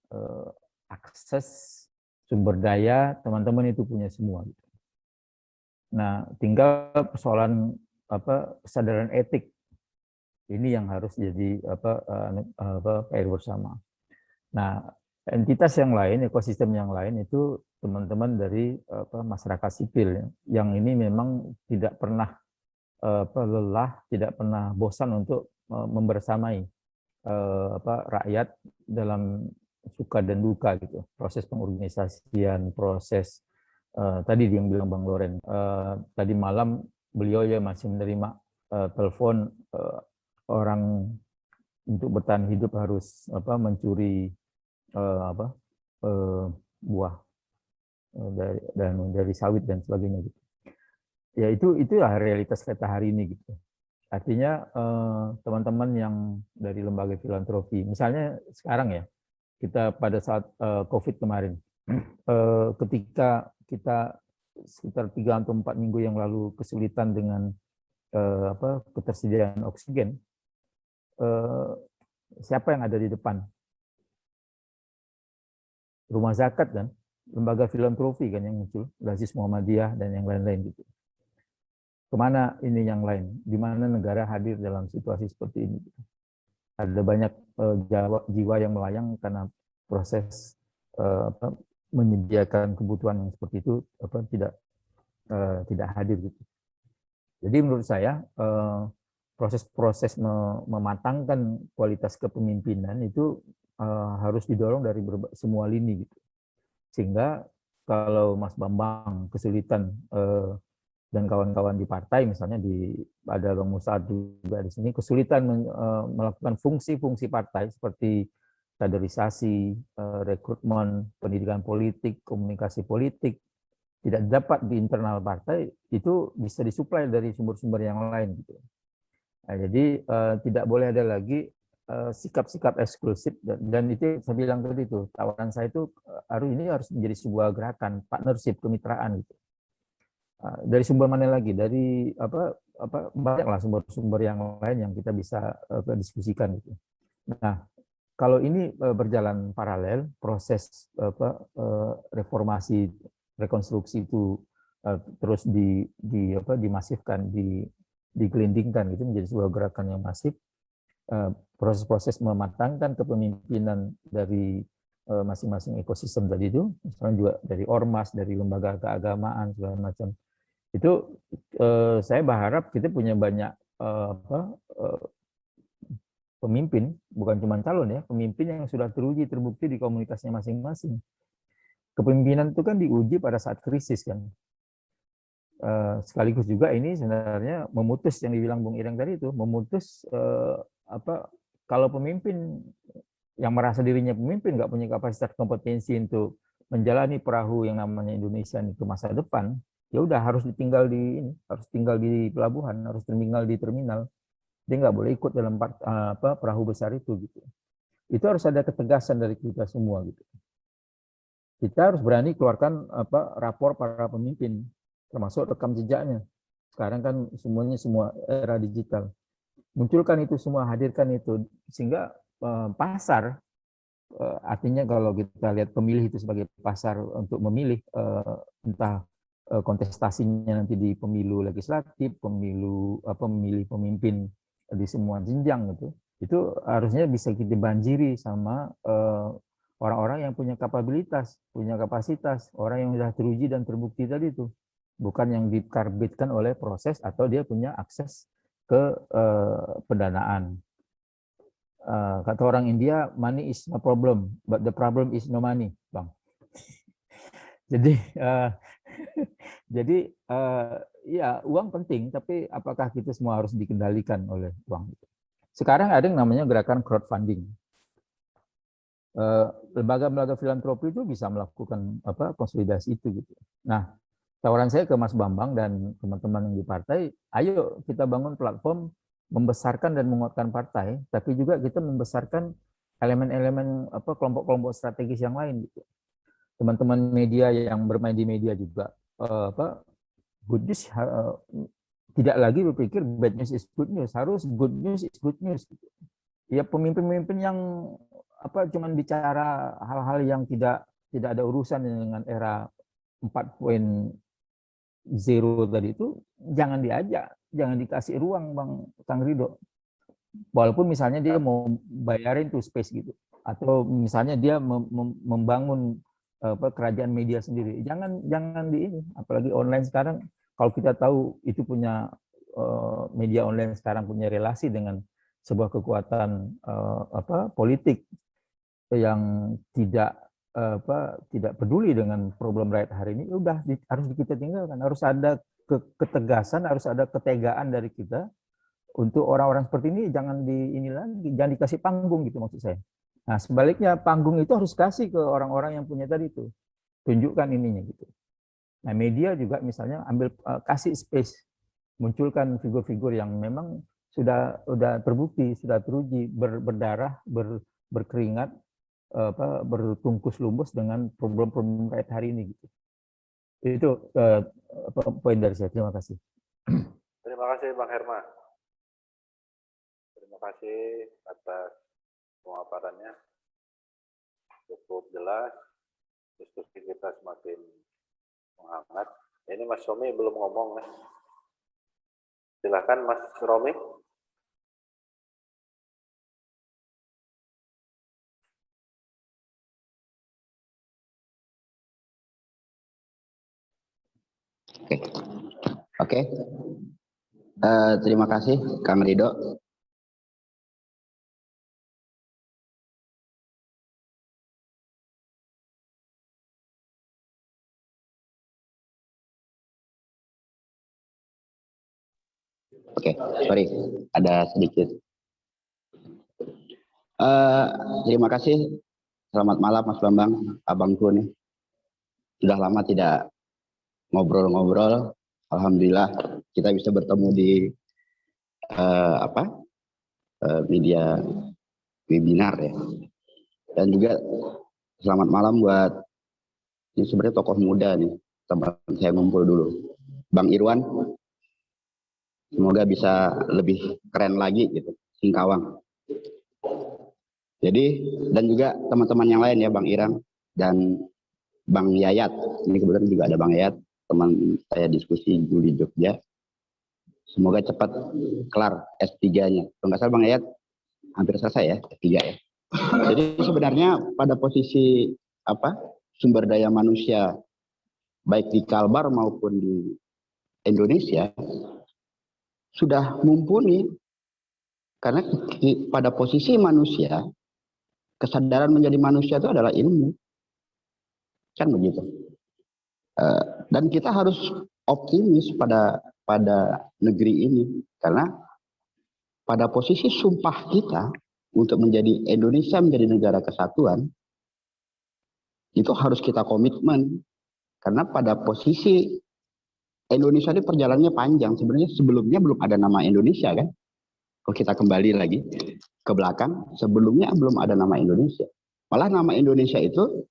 akses sumber daya teman-teman itu punya semua. Nah, tinggal persoalan kesadaran etik ini yang harus jadi PR bersama. Nah, entitas yang lain, ekosistem yang lain itu teman-teman dari masyarakat sipil yang ini memang tidak pernah lelah, tidak pernah bosan untuk membersamai rakyat dalam suka dan duka gitu. Proses pengorganisasian, proses tadi yang bilang Bang Loren, tadi malam beliau ya masih menerima telepon orang untuk bertahan hidup harus mencuri buah dari sawit dan sebagainya gitu. Ya itu ya realitas kita hari ini gitu. Artinya teman-teman yang dari lembaga filantropi, misalnya sekarang ya, kita pada saat COVID kemarin, ketika kita sekitar 3 atau 4 minggu yang lalu kesulitan dengan ketersediaan oksigen, siapa yang ada di depan? Rumah zakat kan, lembaga filantropi kan yang muncul, Basis Muhammadiyah dan yang lain-lain gitu. Kemana ini yang lain? Di mana negara hadir dalam situasi seperti ini? Ada banyak jiwa yang melayang karena proses menyediakan kebutuhan yang seperti itu tidak hadir gitu. Jadi menurut saya proses-proses mematangkan kualitas kepemimpinan itu harus didorong dari semua lini gitu. Sehingga kalau Mas Bambang kesulitan dan kawan-kawan di partai, misalnya ada Bang Musa juga di sini, kesulitan melakukan fungsi-fungsi partai seperti kaderisasi, rekrutmen, pendidikan politik, komunikasi politik, tidak dapat di internal partai, itu bisa disuplai dari sumber-sumber yang lain. Gitu. Nah, jadi tidak boleh ada lagi sikap-sikap eksklusif, dan itu saya bilang tadi itu, tawaran saya itu ini harus menjadi sebuah gerakan, partnership, kemitraan. Gitu. Dari sumber mana lagi? Dari banyaklah sumber-sumber yang lain yang kita bisa diskusikan. Gitu. Nah, kalau ini berjalan paralel, proses reformasi, rekonstruksi itu terus dimasifkan, digelindingkan gitu menjadi sebuah gerakan yang masif. Proses-proses mematangkan kepemimpinan dari masing-masing ekosistem tadi itu, misalnya juga dari ormas, dari lembaga keagamaan segala macam. Itu saya berharap kita punya banyak pemimpin, bukan cuma calon ya, pemimpin yang sudah teruji, terbukti di komunitasnya masing-masing. Kepemimpinan itu kan diuji pada saat krisis kan. Sekaligus juga ini sebenarnya memutus yang dibilang Bung Ireng tadi itu, memutus kalau pemimpin yang merasa dirinya pemimpin nggak punya kapasitas kompetensi untuk menjalani perahu yang namanya Indonesia ke masa depan, ya udah harus harus tinggal di pelabuhan, harus tinggal di terminal. Dia nggak boleh ikut dalam perahu besar itu gitu. Itu harus ada ketegasan dari kita semua gitu. Kita harus berani keluarkan rapor para pemimpin, termasuk rekam jejaknya. Sekarang kan semuanya semua era digital. Munculkan itu semua, hadirkan itu, sehingga pasar, artinya kalau kita lihat pemilih itu sebagai pasar untuk memilih entah kontestasinya nanti di pemilu legislatif, memilih pemimpin di semua jenjang gitu, itu harusnya bisa kita banjiri sama orang-orang yang punya kapabilitas, punya kapasitas, orang yang sudah teruji dan terbukti tadi itu, bukan yang dikarbitkan oleh proses atau dia punya akses ke pendanaan. Kata orang India, money is no problem, but the problem is no money, Bang. Jadi ya uang penting, tapi apakah kita semua harus dikendalikan oleh uang? Sekarang ada yang namanya gerakan crowdfunding. Lembaga-lembaga filantropi itu bisa melakukan konsolidasi itu gitu. Nah, tawaran saya ke Mas Bambang dan teman-teman di partai, ayo kita bangun platform membesarkan dan menguatkan partai, tapi juga kita membesarkan elemen-elemen kelompok-kelompok strategis yang lain gitu. Teman-teman media yang bermain di media juga good news, tidak lagi berpikir bad news is good news, harus good news is good news. Ya pemimpin-pemimpin yang cuman bicara hal-hal yang tidak ada urusan dengan era 4.0 tadi itu, jangan diajak, jangan dikasih ruang Kang Ridho. Walaupun misalnya dia mau bayarin tuh space gitu, atau misalnya dia membangun kerajaan media sendiri, jangan di ini, apalagi online sekarang. Kalau kita tahu itu punya media online sekarang punya relasi dengan sebuah kekuatan politik yang tidak peduli dengan problem rakyat hari ini, udah harus kita tinggalkan. Harus ada ketegasan, harus ada ketegaan dari kita untuk orang-orang seperti ini. Jangan jangan dikasih panggung gitu maksud saya. Nah, sebaliknya panggung itu harus kasih ke orang-orang yang punya tadi itu. Tunjukkan ininya gitu. Nah, media juga misalnya kasih space, munculkan figur-figur yang memang sudah terbukti, sudah teruji, berdarah, berkeringat, bertungkus lumbus dengan problem-problem rakyat hari ini gitu. Itu poin dari saya. Terima kasih. Terima kasih Bang Herman. Terima kasih atas pemaparannya. Cukup jelas, diskusi kita semakin menghangat. Ini Mas Romi belum ngomong nih. Silakan Mas Romi. Oke. Terima kasih Kang Ridho. Oke, sorry, ada sedikit. Terima kasih. Selamat malam Mas Bambang, abangku nih. Sudah lama tidak ngobrol-ngobrol. Alhamdulillah kita bisa bertemu di media webinar ya. Dan juga selamat malam buat ini sebenarnya tokoh muda nih, tempat saya ngumpul dulu. Bang Irwan, semoga bisa lebih keren lagi gitu, Singkawang. Jadi, dan juga teman-teman yang lain ya, Bang Irang dan Bang Yayat. Ini kebetulan juga ada Bang Yayat, teman saya diskusi di Jogja. Semoga cepat kelar S3-nya. Kalau nggak salah Bang Yayat hampir selesai ya, S3 ya. Jadi sebenarnya pada posisi sumber daya manusia baik di Kalbar maupun di Indonesia sudah mumpuni, karena pada posisi manusia kesadaran menjadi manusia itu adalah ilmu, kan begitu. Dan kita harus optimis pada negeri ini, karena pada posisi sumpah kita untuk menjadi Indonesia menjadi negara kesatuan, itu harus kita komitmen. Karena pada posisi Indonesia ini perjalanannya panjang. Sebenarnya sebelumnya belum ada nama Indonesia kan. Kalau kita kembali lagi ke belakang, sebelumnya belum ada nama Indonesia. Malah nama Indonesia itu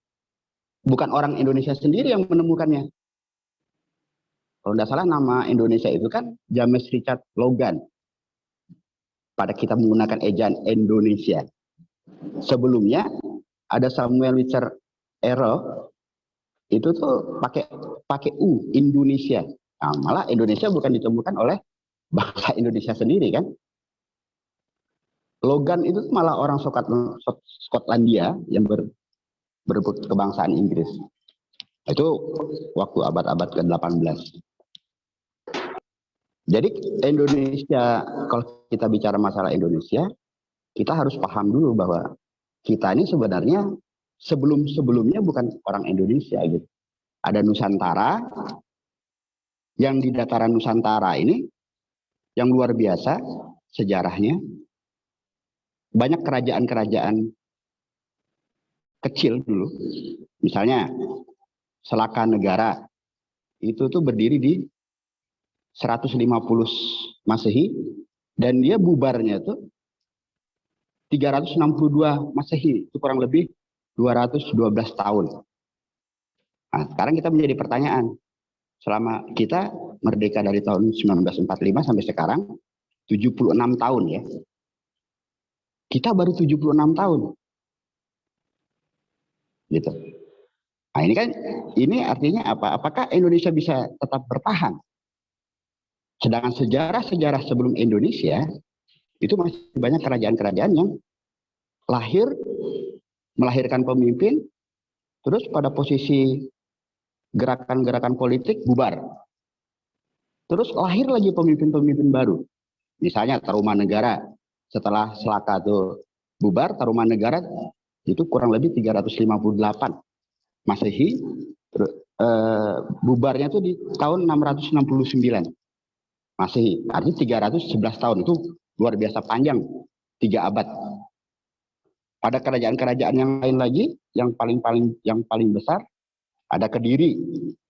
bukan orang Indonesia sendiri yang menemukannya. Kalau tidak salah nama Indonesia itu kan James Richard Logan. Pada kita menggunakan ejaan Indonesia. Sebelumnya ada Samuel Richard Errol, itu tuh pakai U, Indonesia. Nah, malah Indonesia bukan ditemukan oleh bangsa Indonesia sendiri kan. Logan itu malah orang Skotlandia yang berebut kebangsaan Inggris. Itu waktu abad-abad ke-18. Jadi Indonesia, kalau kita bicara masalah Indonesia, kita harus paham dulu bahwa kita ini sebenarnya sebelumnya bukan orang Indonesia gitu. Ada Nusantara, yang di dataran Nusantara ini yang luar biasa sejarahnya, banyak kerajaan-kerajaan kecil dulu. Misalnya Selaka Negara itu tuh berdiri di 150 Masehi dan dia bubarnya tuh 362 Masehi, itu kurang lebih 212 tahun. Nah, sekarang kita menjadi pertanyaan, selama kita merdeka dari tahun 1945 sampai sekarang 76 tahun ya. Kita baru 76 tahun. Gitu. Nah, ini artinya apa? Apakah Indonesia bisa tetap bertahan? Sedangkan sejarah-sejarah sebelum Indonesia itu masih banyak kerajaan-kerajaan yang melahirkan pemimpin, terus pada posisi gerakan-gerakan politik bubar. Terus lahir lagi pemimpin-pemimpin baru. Misalnya Tarumanegara, setelah Selaka itu bubar, Tarumanegara itu kurang lebih 358 Masehi, bubarnya itu di tahun 669 Masehi, artinya 311 tahun, itu luar biasa panjang, 3 abad. Pada kerajaan-kerajaan yang lain lagi, yang paling besar, ada Kediri,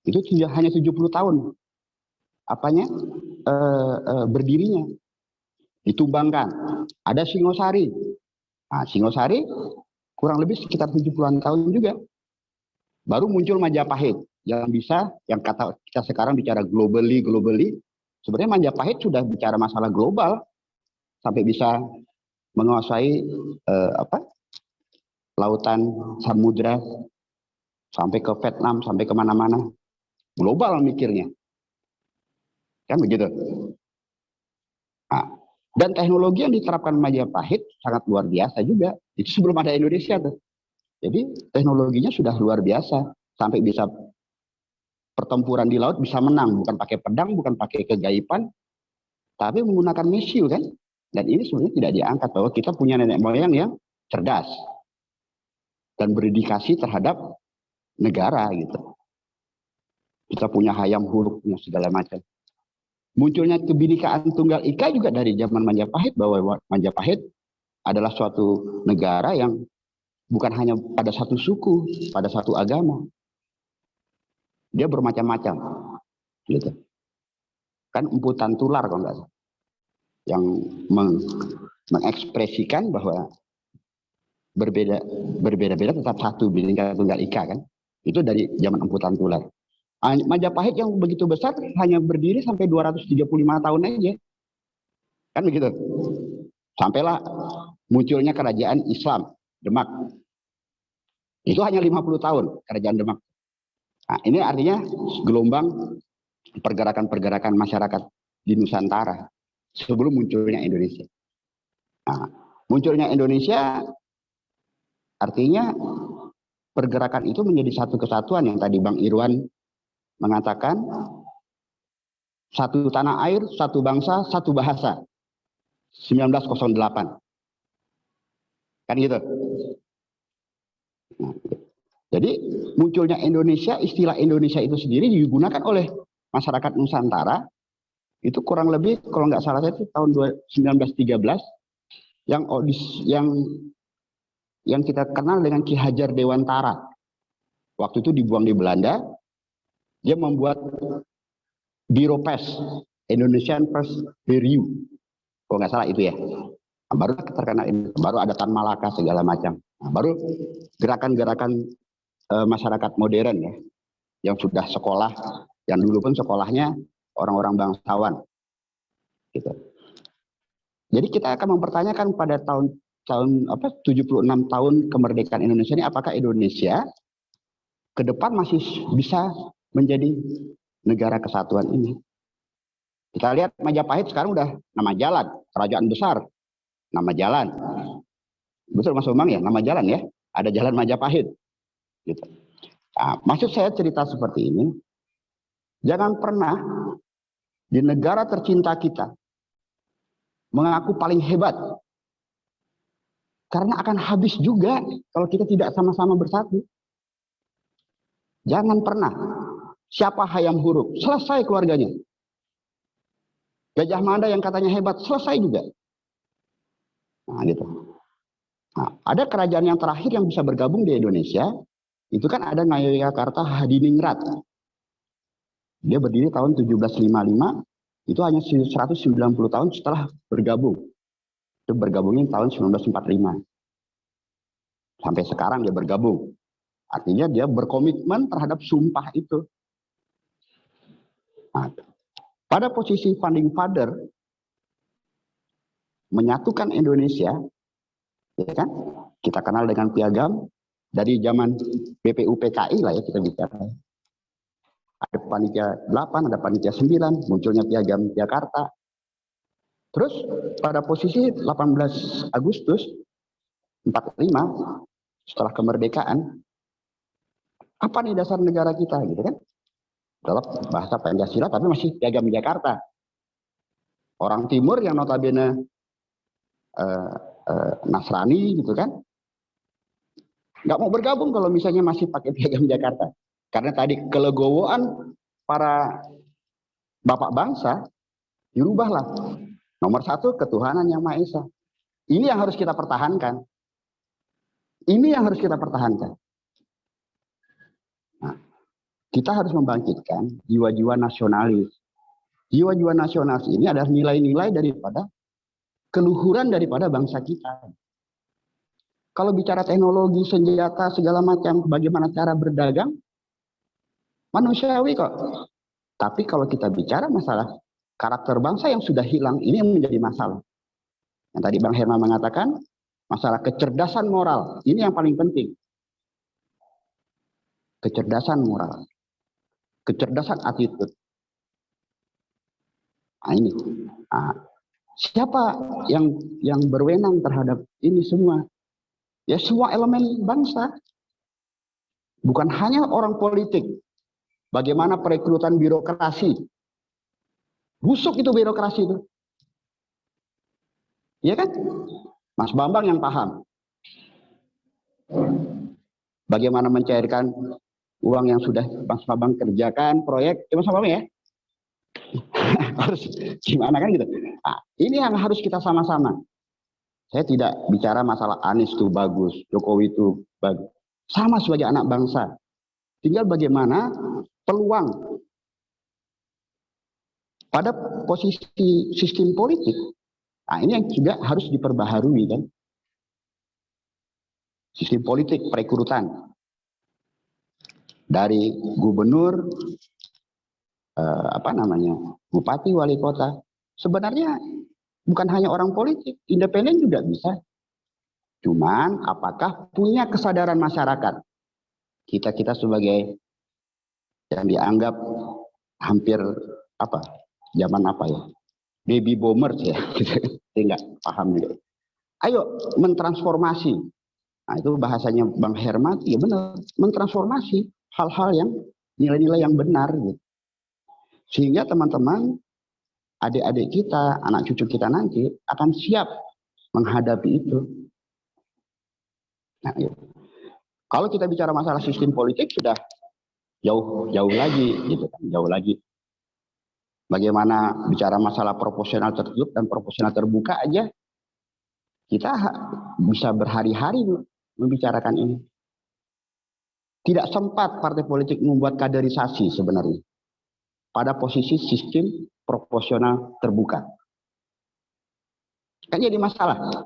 itu hanya 70 tahun. Berdirinya, ditumbangkan. Ada Singosari. Nah, Singosari kurang lebih sekitar 70-an tahun juga. Baru muncul Majapahit, yang kata kita sekarang bicara globally. Sebenarnya Majapahit sudah bicara masalah global, sampai bisa menguasai lautan samudra, sampai ke Vietnam, sampai kemana-mana. Global mikirnya. Kan begitu. Nah, dan teknologi yang diterapkan Majapahit sangat luar biasa juga. Itu sebelum ada Indonesia tuh. Jadi teknologinya sudah luar biasa. Sampai bisa pertempuran di laut bisa menang. Bukan pakai pedang, bukan pakai kegaiban. Tapi menggunakan mesiu kan. Dan ini sebenarnya tidak diangkat bahwa kita punya nenek moyang yang cerdas. Dan berdedikasi terhadap negara gitu. Kita punya hayam hurufnya segala macam. Munculnya kebinekaan Tunggal Ika juga dari zaman Majapahit, bahwa Majapahit adalah suatu negara yang bukan hanya pada satu suku, pada satu agama. Dia bermacam-macam. Gitu. Kan emputan tular kalau nggak salah. Yang mengekspresikan bahwa berbeda-beda tetap satu, Bhinneka Tunggal Ika kan. Itu dari zaman emputan tular. Majapahit yang begitu besar hanya berdiri sampai 235 tahun aja. Kan begitu. Sampailah munculnya kerajaan Islam, Demak. Itu hanya 50 tahun kerajaan Demak. Nah, ini artinya gelombang pergerakan-pergerakan masyarakat di Nusantara sebelum munculnya Indonesia. Nah, munculnya Indonesia artinya pergerakan itu menjadi satu kesatuan yang tadi Bang Irwan mengatakan, satu tanah air, satu bangsa, satu bahasa. 1908. Kan gitu. Nah, jadi munculnya Indonesia, istilah Indonesia itu sendiri digunakan oleh masyarakat Nusantara itu kurang lebih kalau nggak salah itu tahun 1913 yang kita kenal dengan Ki Hajar Dewantara. Waktu itu dibuang di Belanda, dia membuat Biro Pers, Indonesian Press Bureau, kalau nggak salah itu ya. Nah, baru terkenal ini, baru ada Tan Malaka segala macam. Nah, baru gerakan-gerakan masyarakat modern ya, yang sudah sekolah, yang dulu pun sekolahnya orang-orang bangsawan, gitu. Jadi kita akan mempertanyakan pada tahun 76 tahun kemerdekaan Indonesia ini, apakah Indonesia ke depan masih bisa menjadi negara kesatuan ini. Kita lihat Majapahit sekarang udah nama jalan, kerajaan besar, nama jalan. Betul Mas Umang ya, nama jalan ya, ada jalan Majapahit. Gitu. Nah, maksud saya cerita seperti ini, jangan pernah di negara tercinta kita mengaku paling hebat, karena akan habis juga kalau kita tidak sama-sama bersatu. Jangan pernah. Siapa Hayam Huruf? Selesai keluarganya. Gajah Mada yang katanya hebat, selesai juga. Nah, gitu. Nah, ada kerajaan yang terakhir yang bisa bergabung di Indonesia, itu kan ada Ngayogyakarta Hadiningrat. Dia berdiri tahun 1755, itu hanya 190 tahun setelah bergabung. Itu bergabungnya tahun 1945. Sampai sekarang dia bergabung. Artinya dia berkomitmen terhadap sumpah itu. Nah, pada posisi founding father menyatukan Indonesia, ya kan? Kita kenal dengan piagam dari zaman BPUPKI lah ya kita bicara. Ada panitia 8, ada panitia 9, munculnya piagam Jakarta. Terus pada posisi 18 Agustus 45 setelah kemerdekaan, apa nih dasar negara kita gitu kan? Dalam bahasa Pancasila tapi masih piagam Jakarta. Orang Timur yang notabene Nasrani gitu kan, nggak mau bergabung kalau misalnya masih pakai piagam Jakarta. Karena tadi kelegowoan para bapak bangsa dirubahlah. Nomor 1 ketuhanan yang Maha Esa. Ini yang harus kita pertahankan. Ini yang harus kita pertahankan. Nah, kita harus membangkitkan jiwa-jiwa nasionalis. Jiwa-jiwa nasionalis ini adalah nilai-nilai daripada keluhuran daripada bangsa kita. Kalau bicara teknologi, senjata, segala macam, bagaimana cara berdagang, manusiawi kok. Tapi kalau kita bicara masalah karakter bangsa yang sudah hilang, ini yang menjadi masalah. Yang tadi Bang Herman mengatakan, masalah kecerdasan moral, ini yang paling penting. Kecerdasan moral. Kecerdasan attitude. Nah, ini. Nah, siapa yang berwenang terhadap ini semua? Ya semua elemen bangsa. Bukan hanya orang politik. Bagaimana perekrutan birokrasi. Busuk itu birokrasi itu. Iya kan? Mas Bambang yang paham. Bagaimana mencairkan uang yang sudah Mas Bambang kerjakan, proyek. Mas Bambang ya? Harus gimana kan gitu. Nah, ini yang harus kita sama-sama. Saya tidak bicara masalah Anies itu bagus, Jokowi itu bagus. Sama sebagai anak bangsa. Tinggal bagaimana peluang pada posisi sistem politik. Nah, ini yang juga harus diperbaharui kan. Sistem politik perekrutan dari gubernur, bupati, wali kota. Sebenarnya bukan hanya orang politik, independen juga bisa. Cuman apakah punya kesadaran masyarakat? Kita sebagai yang dianggap hampir zaman baby boomers ya, saya nggak paham juga. Ayo mentransformasi. Nah, itu bahasanya Bang Hermati, ya benar, mentransformasi hal-hal yang nilai-nilai yang benar gitu. Sehingga teman-teman, adik-adik kita, anak cucu kita nanti akan siap menghadapi itu. Nah, gitu. Kalau kita bicara masalah sistem politik sudah jauh lagi gitu kan, jauh lagi. Bagaimana bicara masalah proporsional tertutup dan proporsional terbuka aja, kita bisa berhari-hari membicarakan ini. Tidak sempat partai politik membuat kaderisasi sebenarnya pada posisi sistem proporsional terbuka. Kan jadi masalah.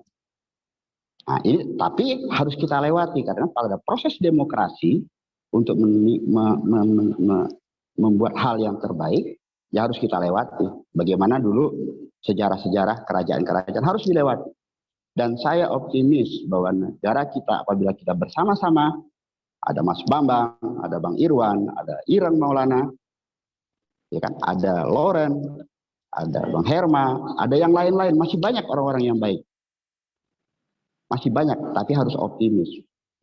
Nah, ini tapi harus kita lewati karena pada proses demokrasi untuk membuat hal yang terbaik ya harus kita lewati. Bagaimana dulu sejarah-sejarah kerajaan-kerajaan harus dilewati. Dan saya optimis bahwa negara kita apabila kita bersama-sama, ada Mas Bambang, ada Bang Irwan, ada Ireng Maulana, ya kan, ada Loren, ada Bang Herma, ada yang lain-lain, masih banyak orang-orang yang baik. Masih banyak, tapi harus optimis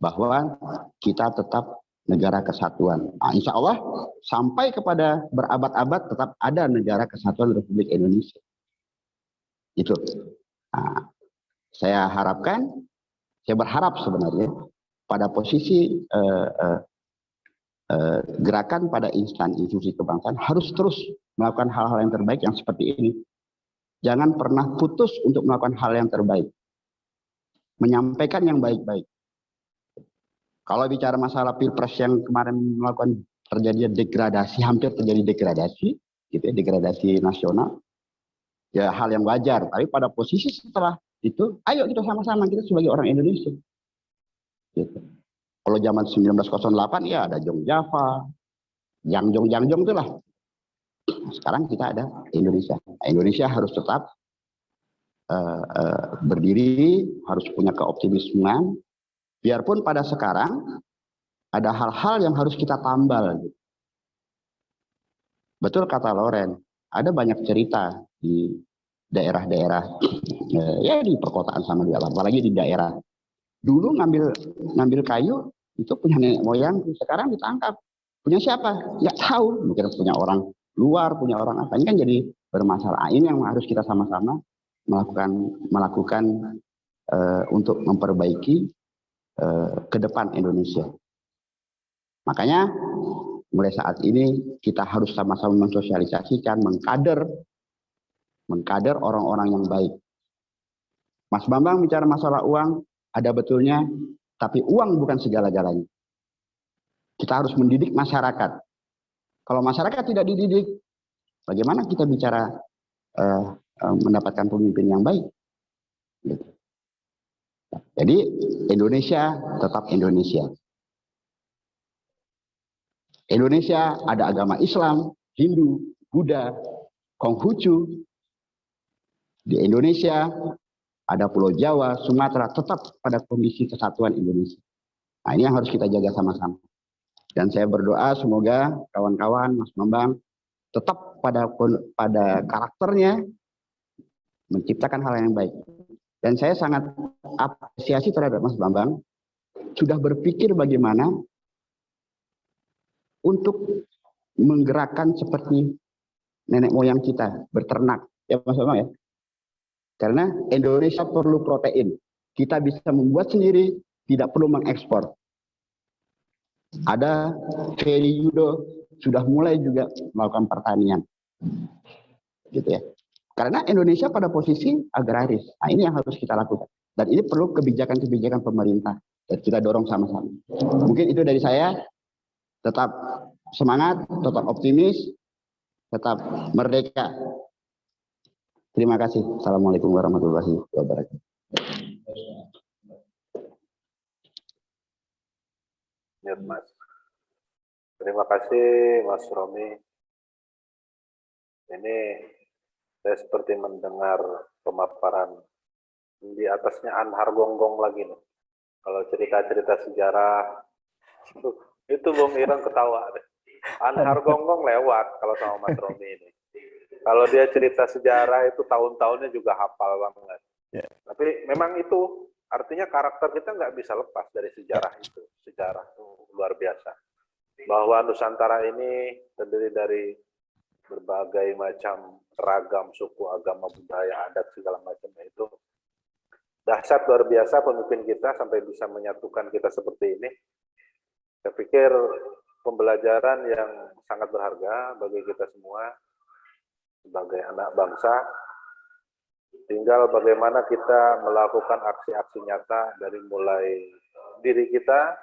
bahwa kita tetap negara kesatuan. Nah, insya Allah sampai kepada berabad-abad tetap ada negara kesatuan Republik Indonesia. Itu. Nah, saya berharap sebenarnya pada posisi gerakan pada instansi institusi kebangsaan harus terus melakukan hal-hal yang terbaik yang seperti ini. Jangan pernah putus untuk melakukan hal yang terbaik. Menyampaikan yang baik-baik. Kalau bicara masalah Pilpres yang kemarin melakukan terjadi degradasi, hampir terjadi degradasi, gitu ya, degradasi nasional, ya hal yang wajar. Tapi pada posisi setelah itu, ayo kita sama-sama, kita sebagai orang Indonesia. Gitu. Kalau zaman 1908 ya ada Jong Java, Jangjong itulah. Sekarang kita ada Indonesia. Indonesia harus tetap berdiri, harus punya keoptimismen. Biarpun pada sekarang ada hal-hal yang harus kita tambal. Betul kata Loren, ada banyak cerita di daerah-daerah, ya di perkotaan sama di alam, apalagi di daerah. Dulu ngambil kayu itu punya nenek moyang, sekarang ditangkap. Punya siapa? Nggak tahu. Mungkin punya orang luar, punya orang apa. Ini kan jadi bermasalah. Ini yang harus kita sama-sama melakukan untuk memperbaiki ke depan Indonesia. Makanya mulai saat ini kita harus sama-sama mensosialisasikan, mengkader orang-orang yang baik. Mas Bambang bicara masalah uang, ada betulnya, tapi uang bukan segala-galanya. Kita harus mendidik masyarakat. Kalau masyarakat tidak dididik, bagaimana kita bicara mendapatkan pemimpin yang baik? Gitu. Jadi Indonesia tetap Indonesia. Indonesia ada agama Islam, Hindu, Buddha, Konghucu. Di Indonesia ada Pulau Jawa, Sumatera, tetap pada kondisi kesatuan Indonesia. Nah, ini yang harus kita jaga sama-sama. Dan saya berdoa semoga kawan-kawan, Mas Bambang, tetap pada karakternya menciptakan hal yang baik. Dan saya sangat apresiasi terhadap Mas Bambang sudah berpikir bagaimana untuk menggerakkan seperti nenek moyang kita berternak, ya Mas Bambang ya. Karena Indonesia perlu protein, kita bisa membuat sendiri, tidak perlu mengekspor. Ada Ferry Yudo sudah mulai juga melakukan pertanian. gitu ya. Karena Indonesia pada posisi agraris. Nah, ini yang harus kita lakukan. Dan ini perlu kebijakan-kebijakan pemerintah dan kita dorong sama-sama. Mungkin itu dari saya. Tetap semangat, tetap optimis, tetap merdeka. Terima kasih. Assalamualaikum warahmatullahi wabarakatuh. Ya, Mas. Terima kasih, Mas Romi. Ini saya seperti mendengar pemaparan di atasnya Anhar Gonggong lagi nih. Kalau cerita-cerita sejarah, itu Bung Irang ketawa deh. Anhar Gonggong lewat kalau sama Mas Romi ini. Kalau dia cerita sejarah itu tahun-tahunnya juga hafal banget. Ya. Tapi memang itu artinya karakter kita nggak bisa lepas dari sejarah itu. Sejarah itu luar biasa. Bahwa Nusantara ini terdiri dari berbagai macam ragam suku, agama, budaya, adat, segala macamnya itu. Dahsyat luar biasa pemimpin kita sampai bisa menyatukan kita seperti ini. Saya pikir pembelajaran yang sangat berharga bagi kita semua sebagai anak bangsa. Tinggal bagaimana kita melakukan aksi-aksi nyata dari mulai diri kita,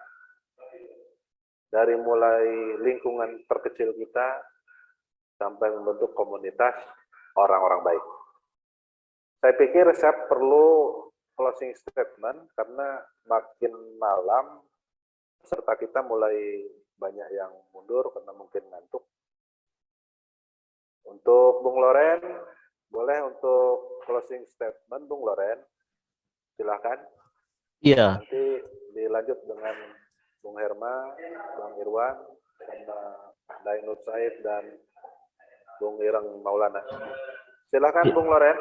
dari mulai lingkungan terkecil kita, sampai membentuk komunitas orang-orang baik. Saya pikir saya perlu closing statement karena makin malam peserta kita mulai banyak yang mundur karena mungkin ngantuk. Untuk Bung Loren, boleh untuk closing statement Bung Loren, silakan. Iya. Nanti dilanjut dengan Bung Herma, Bang Irwan, sama Daeng Nur Said dan Bung Ireng Maulana. Silakan Bung Loren.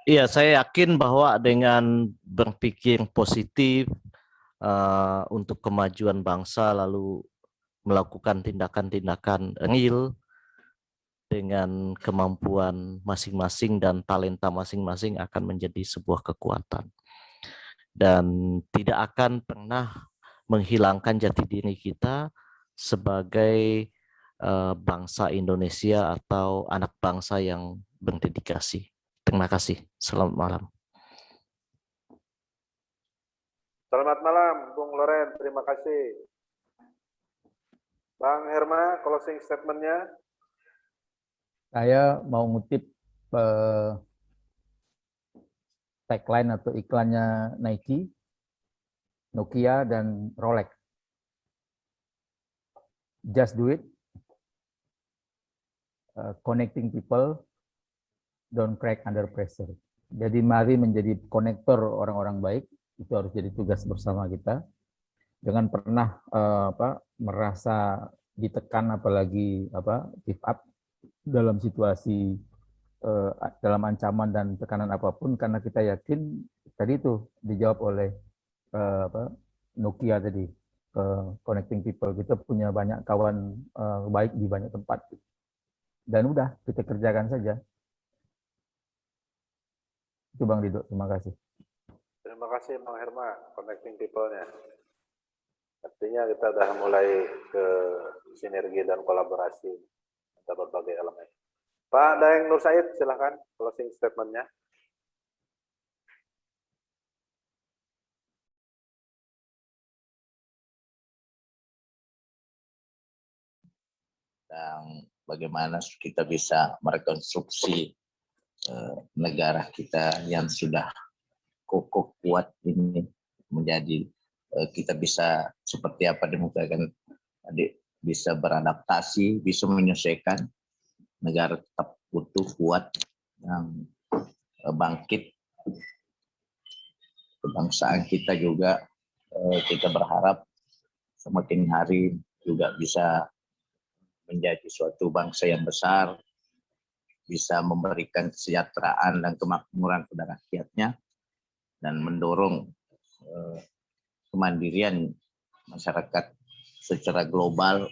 Iya, saya yakin bahwa dengan berpikir positif untuk kemajuan bangsa, lalu melakukan tindakan-tindakan real dengan kemampuan masing-masing dan talenta masing-masing akan menjadi sebuah kekuatan. Dan tidak akan pernah menghilangkan jati diri kita sebagai bangsa Indonesia atau anak bangsa yang berdedikasi. Terima kasih. Selamat malam. Selamat malam, Bung Loren. Terima kasih. Bang Herma, closing statement-nya. Saya mau ngutip tagline atau iklannya Nike, Nokia, dan Rolex. Just do it. Connecting people, don't crack under pressure. Jadi mari menjadi konektor orang-orang baik. Itu harus jadi tugas bersama kita. Jangan pernah merasa ditekan, apalagi give up dalam situasi dalam ancaman dan tekanan apapun, karena kita yakin tadi itu dijawab oleh Nokia tadi, connecting people. Kita punya banyak kawan baik di banyak tempat, dan udah kita kerjakan saja. Itu Bang Dido, terima kasih. Terima kasih Bang Herma, connecting people-nya. Artinya kita sudah mulai ke sinergi dan kolaborasi antara berbagai elemen. Pak Daeng Nur Said, silakan closing statement-nya. Dan bagaimana kita bisa merekonstruksi negara kita yang sudah kokoh kuat ini menjadi kita bisa seperti apa demokrasi, bisa beradaptasi, bisa menyesuaikan negara tetap utuh, kuat, yang bangkit. Kebangsaan kita juga kita berharap semakin hari juga bisa menjadi suatu bangsa yang besar, bisa memberikan kesejahteraan dan kemakmuran kepada rakyatnya, dan mendorong kemandirian masyarakat secara global,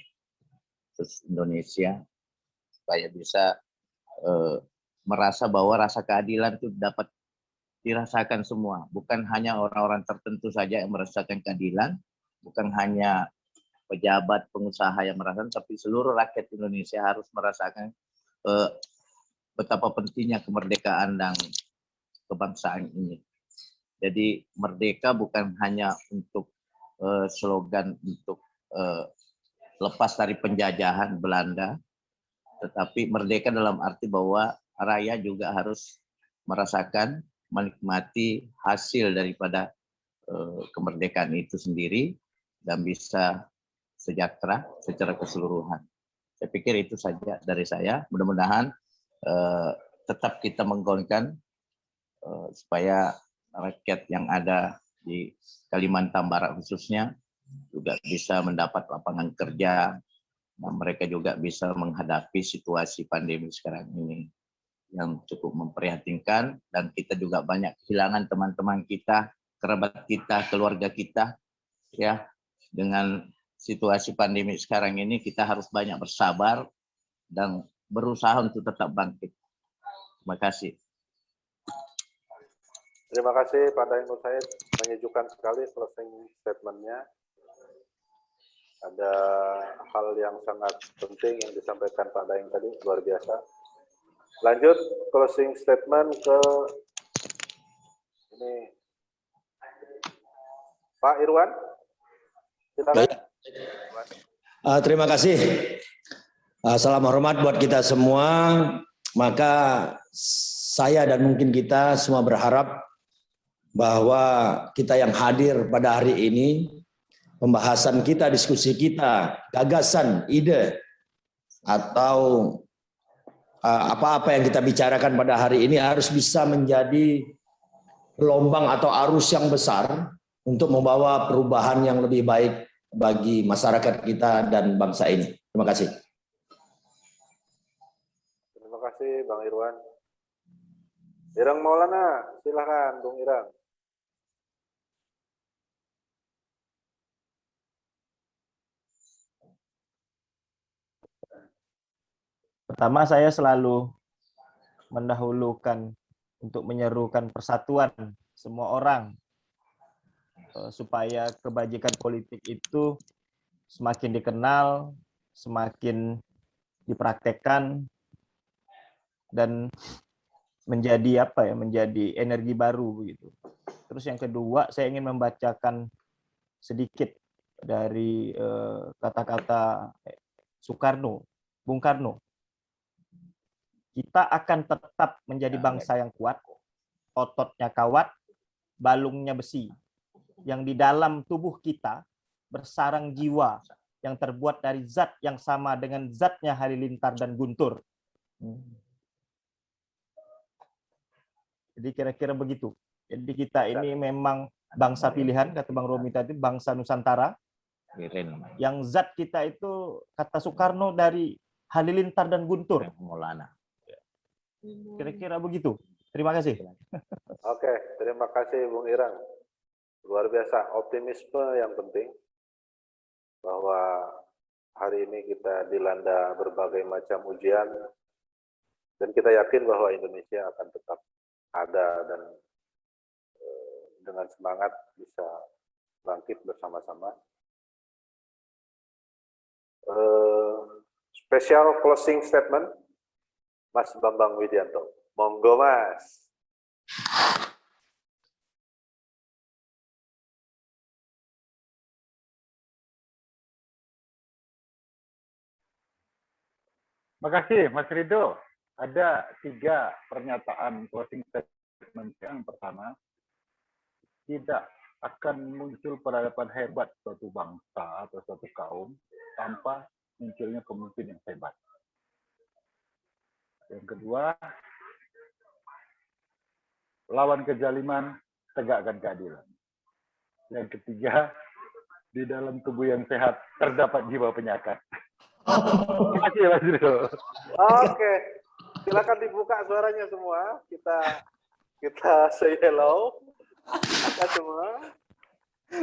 khusus Indonesia, supaya bisa merasa bahwa rasa keadilan itu dapat dirasakan semua, bukan hanya orang-orang tertentu saja yang merasakan keadilan, bukan hanya pejabat, pengusaha yang merasakan, tapi seluruh rakyat Indonesia harus merasakan betapa pentingnya kemerdekaan dan kebangsaan ini. Jadi merdeka bukan hanya untuk slogan untuk lepas dari penjajahan Belanda, tetapi merdeka dalam arti bahwa rakyat juga harus merasakan, menikmati hasil daripada kemerdekaan itu sendiri dan bisa sejahtera secara keseluruhan. Saya pikir itu saja dari saya. Mudah-mudahan tetap kita menggaungkan supaya rakyat yang ada di Kalimantan Barat khususnya juga bisa mendapat lapangan kerja dan mereka juga bisa menghadapi situasi pandemi sekarang ini yang cukup memprihatinkan, dan kita juga banyak kehilangan teman-teman kita, kerabat kita, keluarga kita ya. Dengan situasi pandemi sekarang ini kita harus banyak bersabar dan berusaha untuk tetap bangkit. Terima kasih. Terima kasih Pak Daeng Nur Said, menyejukkan sekali closing statement-nya. Ada hal yang sangat penting yang disampaikan Pak Daeng tadi, luar biasa. Lanjut closing statement ke ini Pak Irwan. Silakan. Terima kasih. Salam hormat buat kita semua. Maka saya dan mungkin kita semua berharap bahwa kita yang hadir pada hari ini, pembahasan kita, diskusi kita, gagasan, ide, atau apa-apa yang kita bicarakan pada hari ini harus bisa menjadi gelombang atau arus yang besar untuk membawa perubahan yang lebih baik bagi masyarakat kita dan bangsa ini. Terima kasih. Terima kasih Bang Irwan. Irang Maulana, silakan Bung Irang. Pertama, saya selalu mendahulukan untuk menyerukan persatuan semua orang supaya kebajikan politik itu semakin dikenal, semakin dipraktekkan, dan menjadi menjadi energi baru begitu. Terus yang kedua, saya ingin membacakan sedikit dari kata-kata Bung Karno. Kita akan tetap menjadi bangsa yang kuat, ototnya kawat, balungnya besi, yang di dalam tubuh kita bersarang jiwa yang terbuat dari zat yang sama dengan zatnya Halilintar dan Guntur. Jadi kira-kira begitu. Jadi kita ini memang bangsa pilihan, kata Bang Romi tadi, bangsa Nusantara. Yang zat kita itu, kata Soekarno, dari Halilintar dan Guntur. Kira-kira begitu. Terima kasih. Oke, terima kasih Bung Irang. Luar biasa, optimisme yang penting bahwa hari ini kita dilanda berbagai macam ujian dan kita yakin bahwa Indonesia akan tetap ada dan dengan semangat bisa bangkit bersama-sama. Special closing statement Mas Bambang Widianto. Monggo Mas. Makasih Mas Ridho. Ada 3 pernyataan closing statement. Yang pertama, tidak akan muncul peradaban hebat suatu bangsa atau suatu kaum tanpa munculnya pemimpin yang hebat. Yang kedua, lawan kezaliman, tegakkan keadilan. Yang ketiga, di dalam tubuh yang sehat terdapat jiwa penyakat. Terima kasih Mas Ridho. Oke, silakan dibuka suaranya semua. Kita say hello. Kita semua.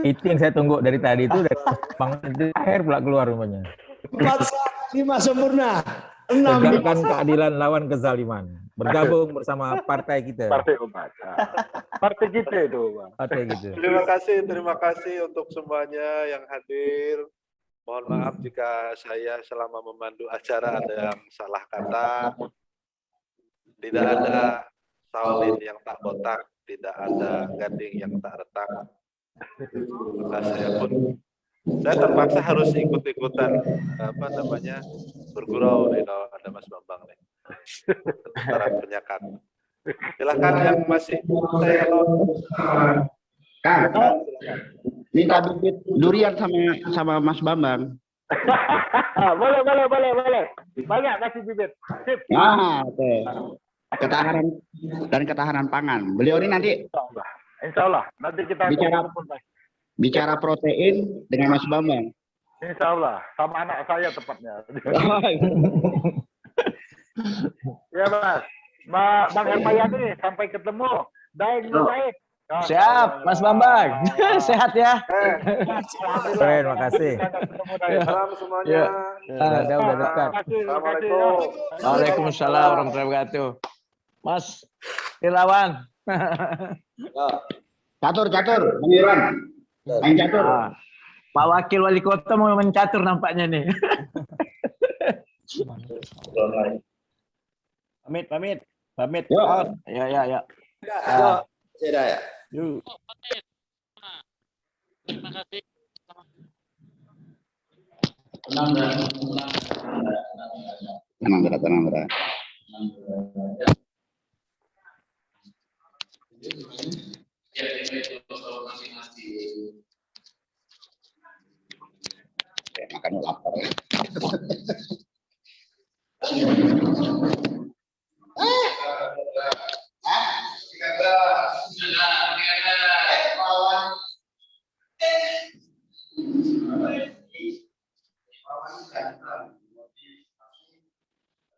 Itu yang saya tunggu dari tadi itu, dari Bang akhir pula keluar rumahnya. 4-5 sempurna. 6 Tegakkan keadilan lawan kezaliman. Bergabung bersama partai kita. Partai Umat. Partai kita itu, Bang. Partai gitu. Terima kasih untuk semuanya yang hadir. Mohon maaf jika saya selama memandu acara ada yang salah kata. Tidak ada Shaolin yang tak botak, tidak ada gading yang tak retak. Maka saya terpaksa harus ikut-ikutan bergurau nih kalau ada Mas Bambang nih. Para penyakat. Silakan yang masih saya Kang, minta bibit durian sama Mas Bambang. boleh. Banyak kasih bibit. Sip. Nah, oke. Ketahanan pangan. Beliau ini nanti Insya Allah. Nanti kita bicara protein dengan Mas Bambang. Insya Allah. Sama anak saya tepatnya. Ya Mas. Bang Hermayani, sampai ketemu. Baik. Siap, Mas Bambang. Sehat ya. Terima kasih. Salam semuanya. Udah dekat. Assalamualaikum. Waalaikumsalam warahmatullahi wabarakatuh. Mas Irawan. Catur, Bang Irwan. Main catur. Pak Wakil Wali Kota mau main catur nampaknya nih. Pamit. Yuk. Ya. Ya. Yuk. Terima kasih. Tenang, Bra. Makan lapar.